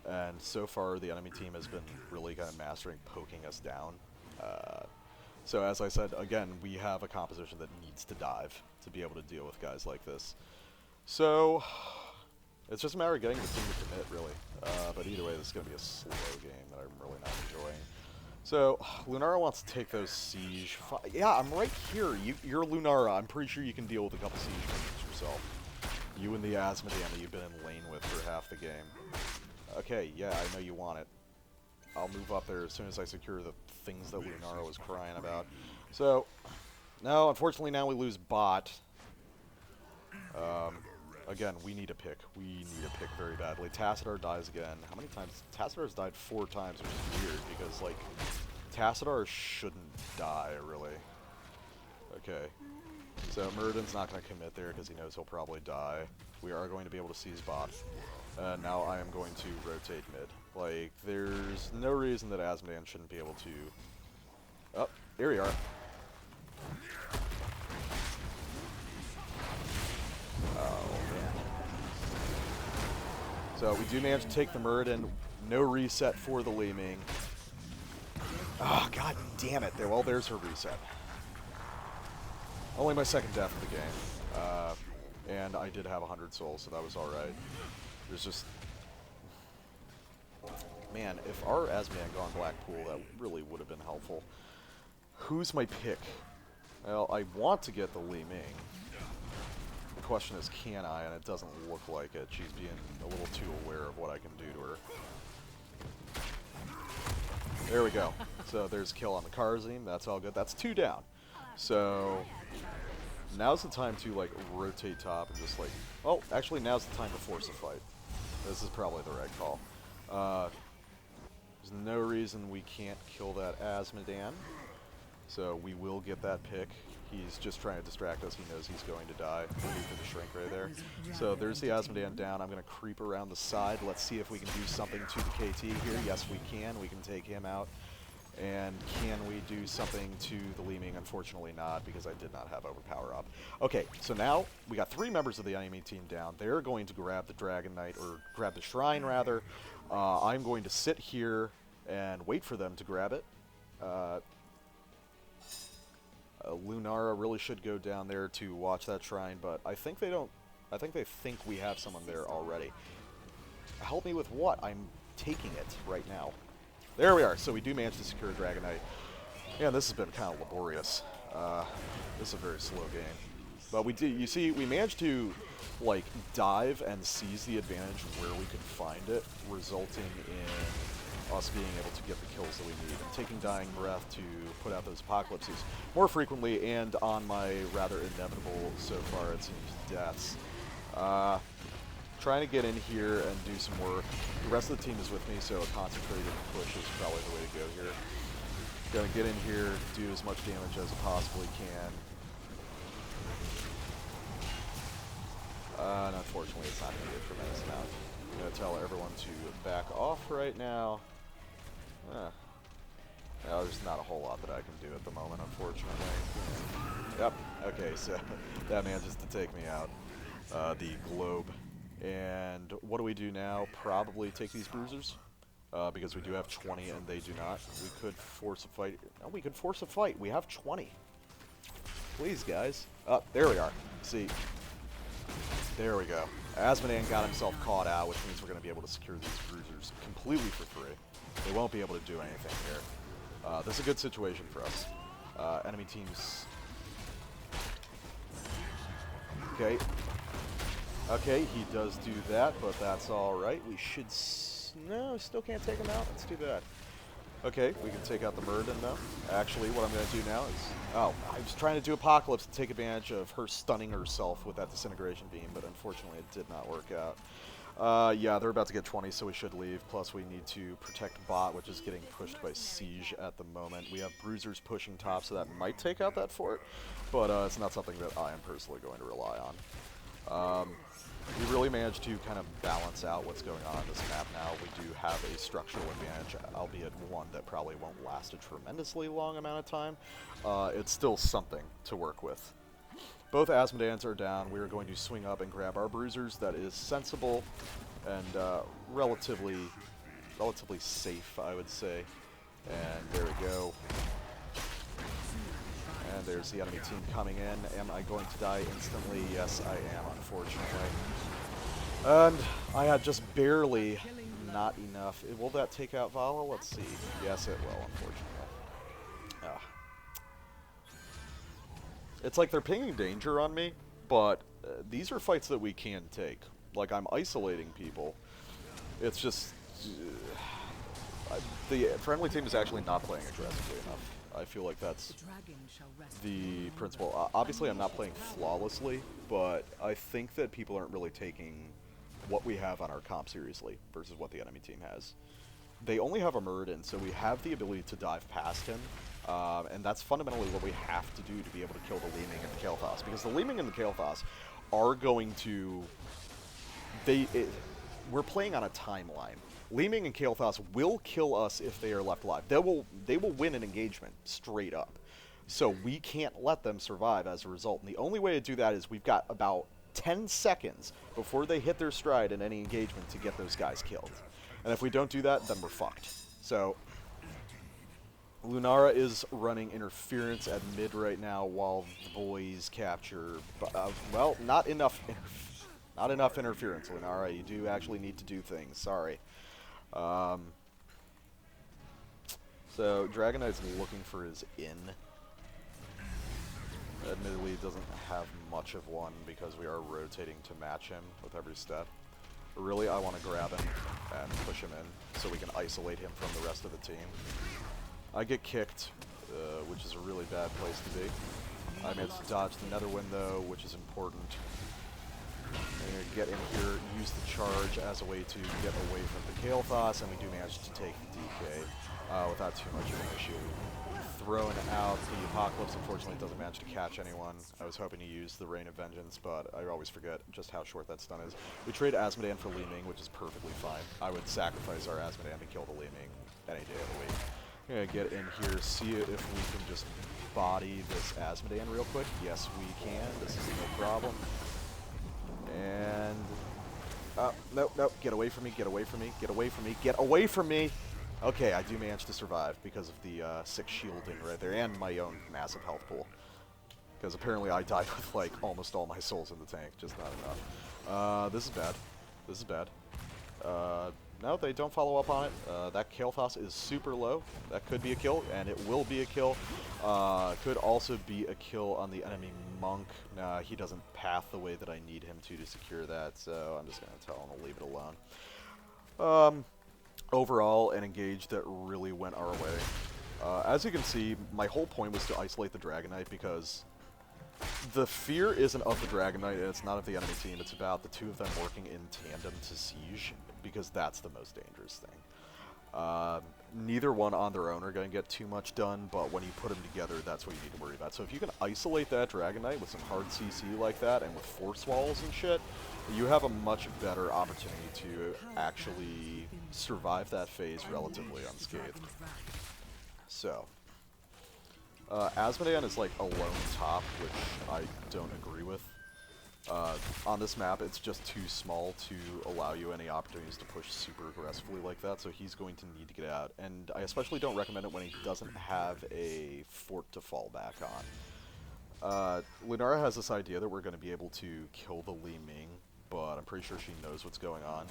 And so far, the enemy team has been really kind of mastering poking us down. So as I said, again, we have a composition that needs to dive to be able to deal with guys like this. So it's just a matter of getting the team to commit, really. But either way, this is going to be a slow game that I'm really not enjoying. So, Lunara wants to take those siege. Yeah, I'm right here. You're Lunara. I'm pretty sure you can deal with a couple siege minions yourself. You and the Asmodean that you've been in lane with for half the game. Okay, yeah, I know you want it. I'll move up there as soon as I secure the things that Lunara was crying about. So, no, unfortunately now we lose bot. Again, we need a pick. We need a pick very badly. Tassadar dies again. How many times? Tassadar's died 4 times, which is weird, because, like, Tassadar shouldn't die, really. Okay. So, Muradin's not going to commit there, because he knows he'll probably die. We are going to be able to seize bot. Now I am going to rotate mid. Like, there's no reason that Asmodean shouldn't be able to... Oh, here we are. Oh, man. So we do manage to take the Muradin. No reset for the Li Ming. Oh, god damn it. Well, there's her reset. Only my second death of the game. And I did have 100 souls, so that was alright. There's just... Man, if our Asmodean gone Blackpool, that really would have been helpful. Who's my pick? Well, I want to get the Li Ming. The question is, can I? And it doesn't look like it. She's being a little too aware of what I can do to her. There we go. So there's a kill on the Karazim. That's all good. That's 2 down. So now's the time to, like, rotate top and just, like... Oh, actually, now's the time to force a fight. This is probably the right call. There's no reason we can't kill that Asmodean. So we will get that pick. He's just trying to distract us. He knows he's going to die. We'll leave for the shrink right there. So there's the Asmodean down. I'm going to creep around the side. Let's see if we can do something to the KT here. Yes, we can. We can take him out. And can we do something to the Li Ming? Unfortunately not, because I did not have overpower up. Okay, so now we got 3 members of the enemy team down. They're going to grab the Dragon Knight, or grab the Shrine, rather. I'm going to sit here and wait for them to grab it. Lunara really should go down there to watch that Shrine, but I think they don't. I think they think we have someone there already. Help me with what? I'm taking it right now. There we are. So we do manage to secure Dragon Knight. Yeah, this has been kind of laborious. This is a very slow game. But we do, you see, we managed to, like, dive and seize the advantage where we could find it, resulting in us being able to get the kills that we need. I'm taking Dying Breath to put out those apocalypses more frequently, and on my rather inevitable, so far it seems, deaths. Trying to get in here and do some work. The rest of the team is with me, so a concentrated push is probably the way to go here. Gonna get in here, do as much damage as I possibly can. And unfortunately, it's not going to be a tremendous amount. I'm going to tell everyone to back off right now. No, there's not a whole lot that I can do at the moment, unfortunately. Yep, okay, so that manages to take me out. The globe. And what do we do now? Probably take these bruisers. Because we do have 20 and they do not. We could force a fight. No, we could force a fight. We have 20. Please, guys. Oh, there we are. See. There we go. Asmodean got himself caught out, which means we're going to be able to secure these bruisers completely for free. They won't be able to do anything here. This is a good situation for us. Enemy teams... Okay. Okay, he does do that, but that's alright. We should... No, still can't take him out. That's too bad. Okay, we can take out the Murden now. Actually, what I'm going to do now is... Oh, I was trying to do Apocalypse to take advantage of her stunning herself with that Disintegration Beam, but unfortunately it did not work out. Yeah, they're about to get 20, so we should leave. Plus, we need to protect bot, which is getting pushed by Siege at the moment. We have Bruisers pushing top, so that might take out that fort, but it's not something that I am personally going to rely on. We really managed to kind of balance out what's going on this map now. We do have a structural advantage, albeit one that probably won't last a tremendously long amount of time. It's still something to work with. Both Asmodeans are down. We are going to swing up and grab our bruisers. That is sensible and relatively safe, I would say. And there we go. And there's the enemy team coming in. Am I going to die instantly? Yes, I am, unfortunately. And I had just barely not enough. Will that take out Vala? Let's see. Yes, it will, unfortunately. It's like they're pinging danger on me, but these are fights that we can take. Like, I'm isolating people. It's just... the friendly team is actually not playing aggressively enough. I feel like that's the principle. Obviously, I'm not playing flawlessly, but I think that people aren't really taking what we have on our comp seriously versus what the enemy team has. They only have a Muradin, so we have the ability to dive past him, and that's fundamentally what we have to do to be able to kill the Leeming and the Kael'thas, because the Leeming and the Kael'thas are going to... we're playing on a timeline. Leeming and Kael'thas will kill us if they are left alive. They will win an engagement, straight up. So we can't let them survive as a result. And the only way to do that is we've got about 10 seconds before they hit their stride in any engagement to get those guys killed. And if we don't do that, then we're fucked. So Lunara is running interference at mid right now while the boys capture... well, not enough interference, Lunara. You do actually need to do things. Sorry. So Dragon Knight's looking for his in. Admittedly, he doesn't have much of one because we are rotating to match him with every step. But really, I want to grab him and push him in so we can isolate him from the rest of the team. I get kicked, which is a really bad place to be. I managed to dodge the Nether Window, which is important. I'm going to get in here, use the charge as a way to get away from the Kael'thas, and we do manage to take the DK without too much of an issue. Thrown out the Apocalypse, unfortunately doesn't manage to catch anyone. I was hoping to use the Rain of Vengeance, but I always forget just how short that stun is. We trade Asmodean for Leeming, which is perfectly fine. I would sacrifice our Asmodean to kill the Leeming any day of the week. I'm going to get in here, see if we can just body this Asmodean real quick. Yes, we can. This is no problem. And... nope, get away from me, get away from me, get away from me, get away from me! Okay, I do manage to survive because of the 6 shielding right there, and my own massive health pool. Because apparently I died with, like, almost all my souls in the tank, just not enough. This is bad. This is bad. No, they don't follow up on it. That Kael'thas is super low. That could be a kill, and it will be a kill. Could also be a kill on the enemy monk. Nah, he doesn't path the way that I need him to secure that, so I'm just going to tell him to leave it alone. Overall, an engage that really went our way. As you can see, my whole point was to isolate the Dragon Knight because the fear isn't of the Dragon Knight, and it's not of the enemy team. It's about the two of them working in tandem to siege, because that's the most dangerous thing. Neither one on their own are going to get too much done, but when you put them together, that's what you need to worry about. So if you can isolate that Dragon Knight with some hard CC like that, and with force walls and shit, you have a much better opportunity to actually survive that phase relatively unscathed. So, Asmodean is like a lone top, which I don't agree with. On this map, it's just too small to allow you any opportunities to push super aggressively like that, so he's going to need to get out. And I especially don't recommend it when he doesn't have a fort to fall back on. Lunara has this idea that we're going to be able to kill the Li Ming, but I'm pretty sure she knows what's going on.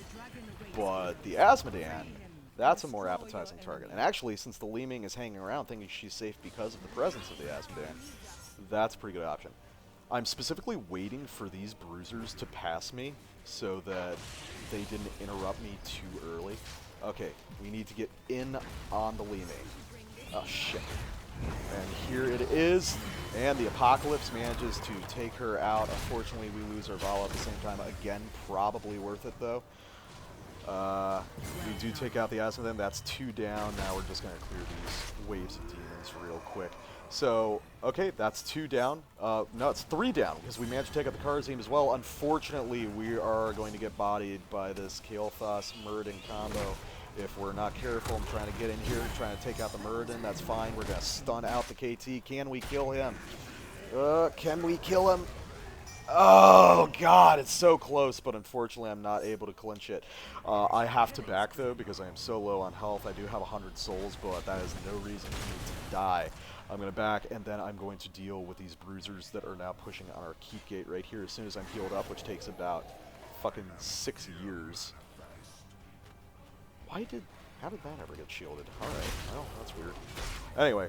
But the Asmodean, that's a more appetizing target. And actually, since the Li Ming is hanging around thinking she's safe because of the presence of the Asmodean, that's a pretty good option. I'm specifically waiting for these bruisers to pass me so that they didn't interrupt me too early. Okay, we need to get in on the Li Ming. Oh, shit. And here it is, and the Apocalypse manages to take her out. Unfortunately, we lose our Vala at the same time. Again, probably worth it, though. We do take out the Asmodean. That's 2 down. Now we're just going to clear these waves of demons real quick. So, okay, that's 2 down. No, it's 3 down, because we managed to take out the Karazim as well. Unfortunately, we are going to get bodied by this Kael'thas Muradin combo. If we're not careful, I'm trying to get in here, trying to take out the Muradin. That's fine. We're going to stun out the KT. Can we kill him? Can we kill him? Oh, God, it's so close, but unfortunately I'm not able to clinch it. I have to back, though, because I am so low on health. I do have 100 souls, but that is no reason for me to die. I'm going to back, and then I'm going to deal with these bruisers that are now pushing on our keep gate right here as soon as I'm healed up, which takes about fucking 6 years. How did that ever get shielded? Alright, well, that's weird. Anyway,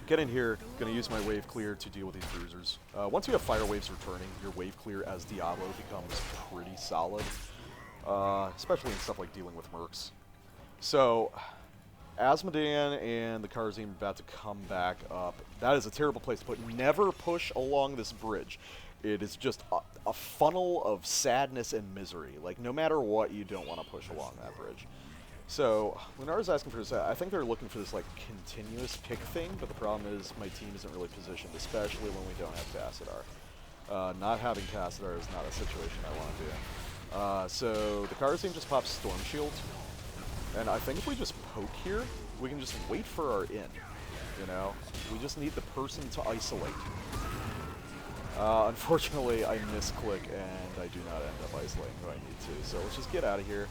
get in here, gonna use my wave clear to deal with these bruisers. Once you have fire waves returning, your wave clear as Diablo becomes pretty solid, especially in stuff like dealing with mercs. So, Asmodean and the Karazim are about to come back up. That is a terrible place to put. Never push along this bridge. It is just a funnel of sadness and misery. Like, no matter what, you don't want to push along that bridge. So, Lunara's asking for this. I think they're looking for this, like, continuous pick thing, but the problem is my team isn't really positioned, especially when we don't have Tassadar. Not having Tassadar is not a situation I want to be in. So, the Karazim just pops Storm Shield, and I think if we just poke here, we can just wait for our in, you know? We just need the person to isolate. Unfortunately, I misclick, and I do not end up isolating who I need to, so let's just get out of here.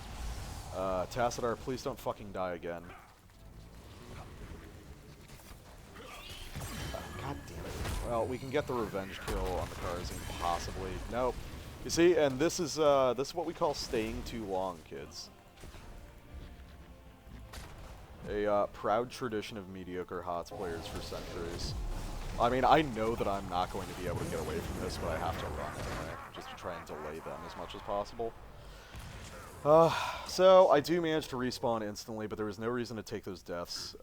Tassadar, please don't fucking die again. God damn it. Well, we can get the revenge kill on the Karazim, possibly. Nope. You see, and this is what we call staying too long, kids. A proud tradition of mediocre HOTS players for centuries. I mean, I know that I'm not going to be able to get away from this, but I have to run anyway, just to try and delay them as much as possible. So, I do manage to respawn instantly, but there was no reason to take those deaths.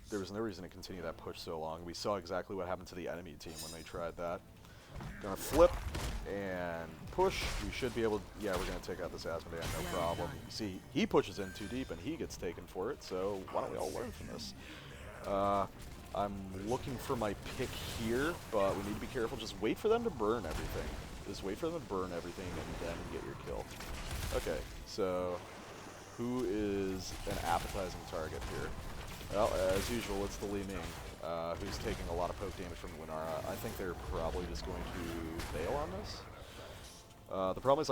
There was no reason to continue that push so long. We saw exactly what happened to the enemy team when they tried that. Gonna flip and push. We should be able to, yeah, we're gonna take out this Asmodean, no problem. See, he pushes in too deep and he gets taken for it, so why don't we all learn from this? I'm looking for my pick here, but we need to be careful. Just wait for them to burn everything. Just wait for them to burn everything and then get your kill. Okay, so who is an appetizing target here? Well, as usual, it's the Li Ming, who's taking a lot of poke damage from Lunara. I think they're probably just going to bail on this. The problem is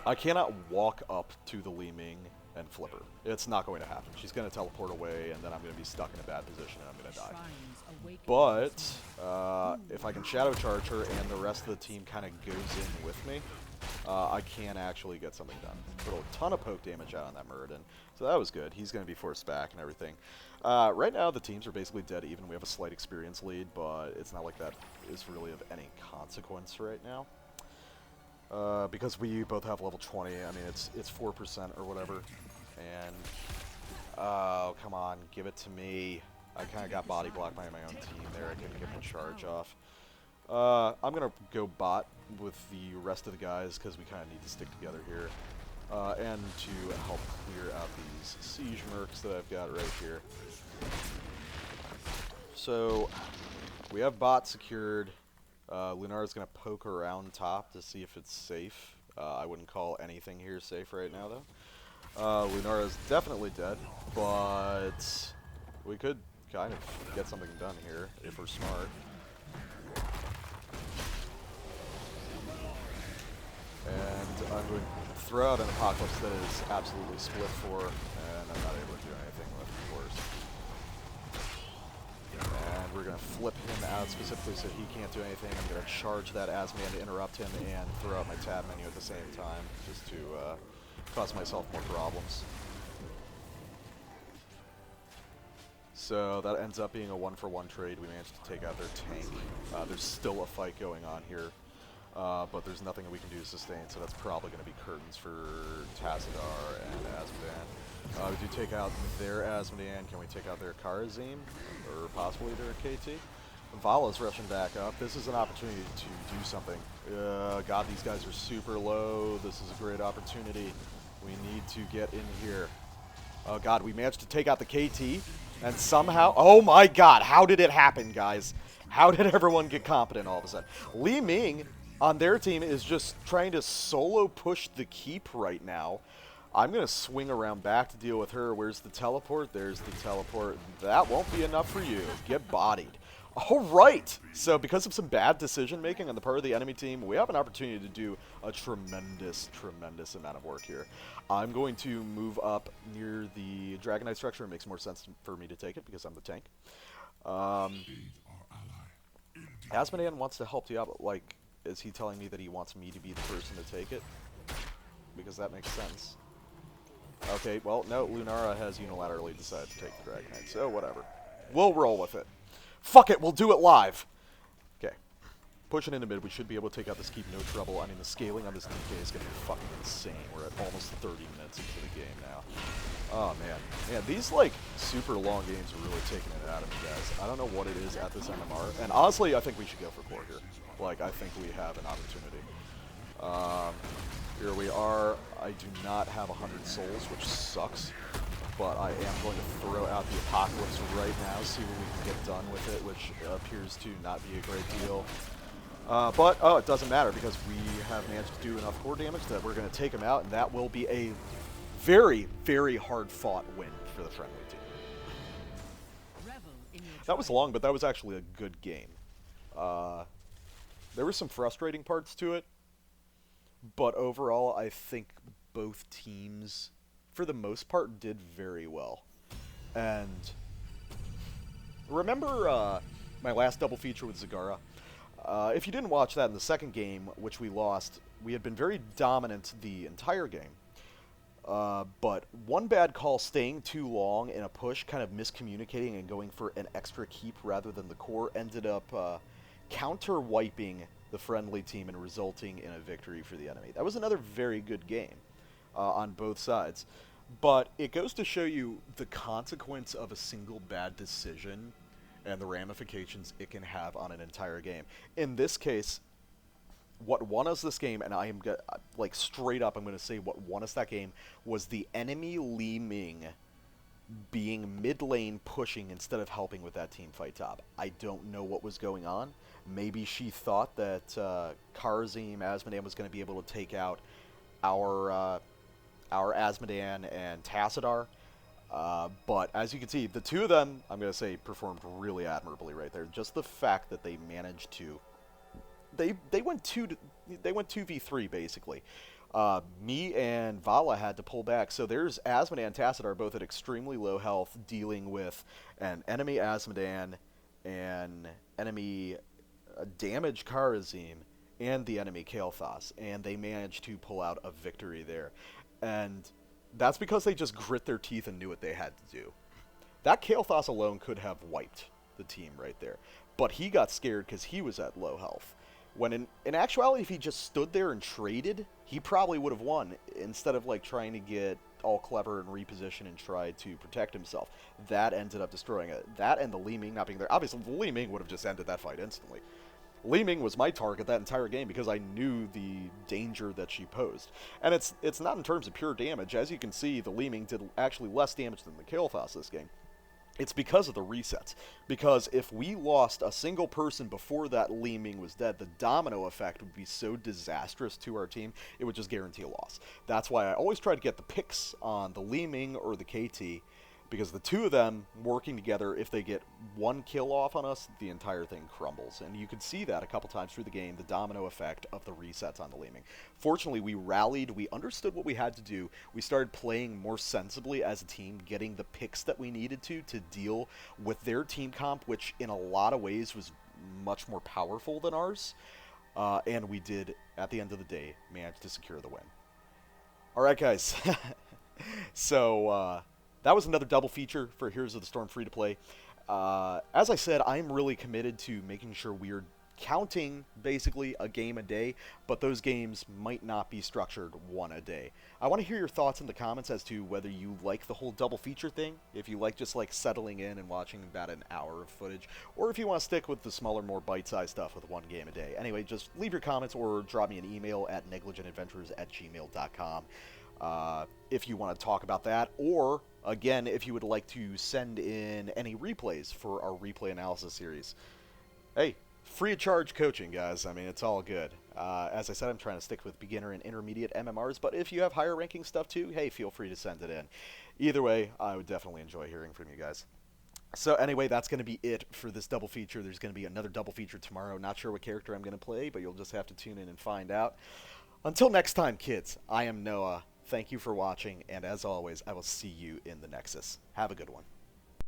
I cannot walk up to the Li Ming and flip her. It's not going to happen. She's going to teleport away, and then I'm going to be stuck in a bad position, and I'm going to die. But if I can shadow charge her and the rest of the team kind of goes in with me, I can actually get something done. Put a ton of poke damage out on that Muradin, so that was good. He's going to be forced back and everything. Right now, the teams are basically dead even. We have a slight experience lead, but it's not like that is really of any consequence right now. Because we both have level 20, I mean, it's 4% or whatever. And, oh, come on, give it to me. I kind of got body blocked by my own team there. I couldn't get the charge off. I'm going to go bot with the rest of the guys because we kind of need to stick together here. and to help clear out these siege mercs that I've got right here. So we have bot secured. Lunara's going to poke around top to see if it's safe. I wouldn't call anything here safe right now, though. Lunara's definitely dead, but we could kind of get something done here if we're smart. And I'm going to throw out an Apocalypse that is absolutely split for, and I'm not able to do anything with, of course. And we're going to flip him out specifically so he can't do anything. I'm going to charge that Asman to interrupt him and throw out my tab menu at the same time, just to cause myself more problems. So that ends up being a 1-for-1 trade. We managed to take out their tank. There's still a fight going on here, but there's nothing that we can do to sustain, so that's probably going to be curtains for Tassadar and Asmodan. We do take out their Asmodan. Can we take out their Kharazim? Or possibly their KT? Vala's rushing back up. This is an opportunity to do something. God, these guys are super low. This is a great opportunity. We need to get in here. Oh God, we managed to take out the KT, and somehow, oh my God, how did it happen, guys? How did everyone get competent all of a sudden? Li Ming on their team is just trying to solo push the keep right now. I'm going to swing around back to deal with her. Where's the teleport? There's the teleport. That won't be enough for you. Get bodied. All right. So because of some bad decision-making on the part of the enemy team, we have an opportunity to do a tremendous, tremendous amount of work here. I'm going to move up near the Dragonite structure. It makes more sense for me to take it because I'm the tank. Asmodan wants to help Diablo. Like, is he telling me that he wants me to be the person to take it? Because that makes sense. Okay, well, no, Lunara has unilaterally decided to take the Dragonite, so whatever. We'll roll with it. Fuck it, we'll do it live! Okay. Pushing into mid, we should be able to take out this keep no trouble. I mean, the scaling on this DK is going to be fucking insane. We're at almost 30 minutes into the game now. Oh, man. Man, these, like, super long games are really taking it out of me, guys. I don't know what it is at this MMR. And honestly, I think we should go for core here. Like, I think we have an opportunity. Here we are. I do not have 100 souls, which sucks. But I am going to throw out the Apocalypse right now, see what we can get done with it, which appears to not be a great deal. Oh, it doesn't matter because we have managed to do enough core damage that we're going to take him out, and that will be a very, very hard-fought win for the friendly team. That was long, but that was actually a good game. There were some frustrating parts to it, but overall, I think both teams, for the most part, did very well. And remember my last double feature with Zagara? If you didn't watch that in the second game, which we lost, we had been very dominant the entire game. But one bad call, staying too long in a push, kind of miscommunicating and going for an extra keep rather than the core, ended up counter-wiping the friendly team and resulting in a victory for the enemy. That was another very good game on both sides. But it goes to show you the consequence of a single bad decision and the ramifications it can have on an entire game. In this case, what won us this game, and I am like straight up, I'm going to say what won us that game, was the enemy Li Ming being mid lane pushing instead of helping with that team fight top. I don't know what was going on. Maybe she thought that Kharazim Asmodan was going to be able to take out our Asmodan and Tassadar. But as you can see, the two of them, I'm going to say, performed really admirably right there. Just the fact that they managed to, they went 2v3 basically. Me and Vala had to pull back. So there's Asmodan and Tassadar both at extremely low health, dealing with an enemy Asmodan, an enemy damaged Kharazim, and the enemy Kael'thas, and they managed to pull out a victory there. And that's because they just grit their teeth and knew what they had to do. That Kael'thas alone could have wiped the team right there. But he got scared because he was at low health. When in actuality, if he just stood there and traded, he probably would have won, instead of like trying to get all clever and reposition and try to protect himself. That ended up destroying it. That and the Li Ming not being there. Obviously, the Li Ming would have just ended that fight instantly. Li Ming was my target that entire game because I knew the danger that she posed. And it's not in terms of pure damage. As you can see, the Li Ming did actually less damage than the Kael'thas this game. It's because of the resets. Because if we lost a single person before that Li Ming was dead, the domino effect would be so disastrous to our team, it would just guarantee a loss. That's why I always try to get the picks on the Li Ming or the KT, because the two of them working together, if they get one kill off on us, the entire thing crumbles. And you could see that a couple times through the game, the domino effect of the resets on the Li Ming. Fortunately, we rallied, we understood what we had to do, we started playing more sensibly as a team, getting the picks that we needed to deal with their team comp, which in a lot of ways was much more powerful than ours. And we did, at the end of the day, manage to secure the win. Alright guys, so that was another double feature for Heroes of the Storm free-to-play. As I said, I'm really committed to making sure we're counting basically a game a day, but those games might not be structured one a day. I want to hear your thoughts in the comments as to whether you like the whole double feature thing, if you like just like settling in and watching about an hour of footage, or if you want to stick with the smaller, more bite-sized stuff with one game a day. Anyway, just leave your comments or drop me an email at negligentadventures@gmail.com. If you want to talk about that, or again, if you would like to send in any replays for our replay analysis series. Hey, free of charge coaching, guys. I mean, it's all good. As I said, I'm trying to stick with beginner and intermediate MMRs, but if you have higher ranking stuff too, hey, feel free to send it in. Either way, I would definitely enjoy hearing from you guys. So anyway, that's going to be it for this double feature. There's going to be another double feature tomorrow. Not sure what character I'm going to play, but you'll just have to tune in and find out. Until next time, kids, I am Noah. Thank you for watching, and as always, I will see you in the Nexus. Have a good one.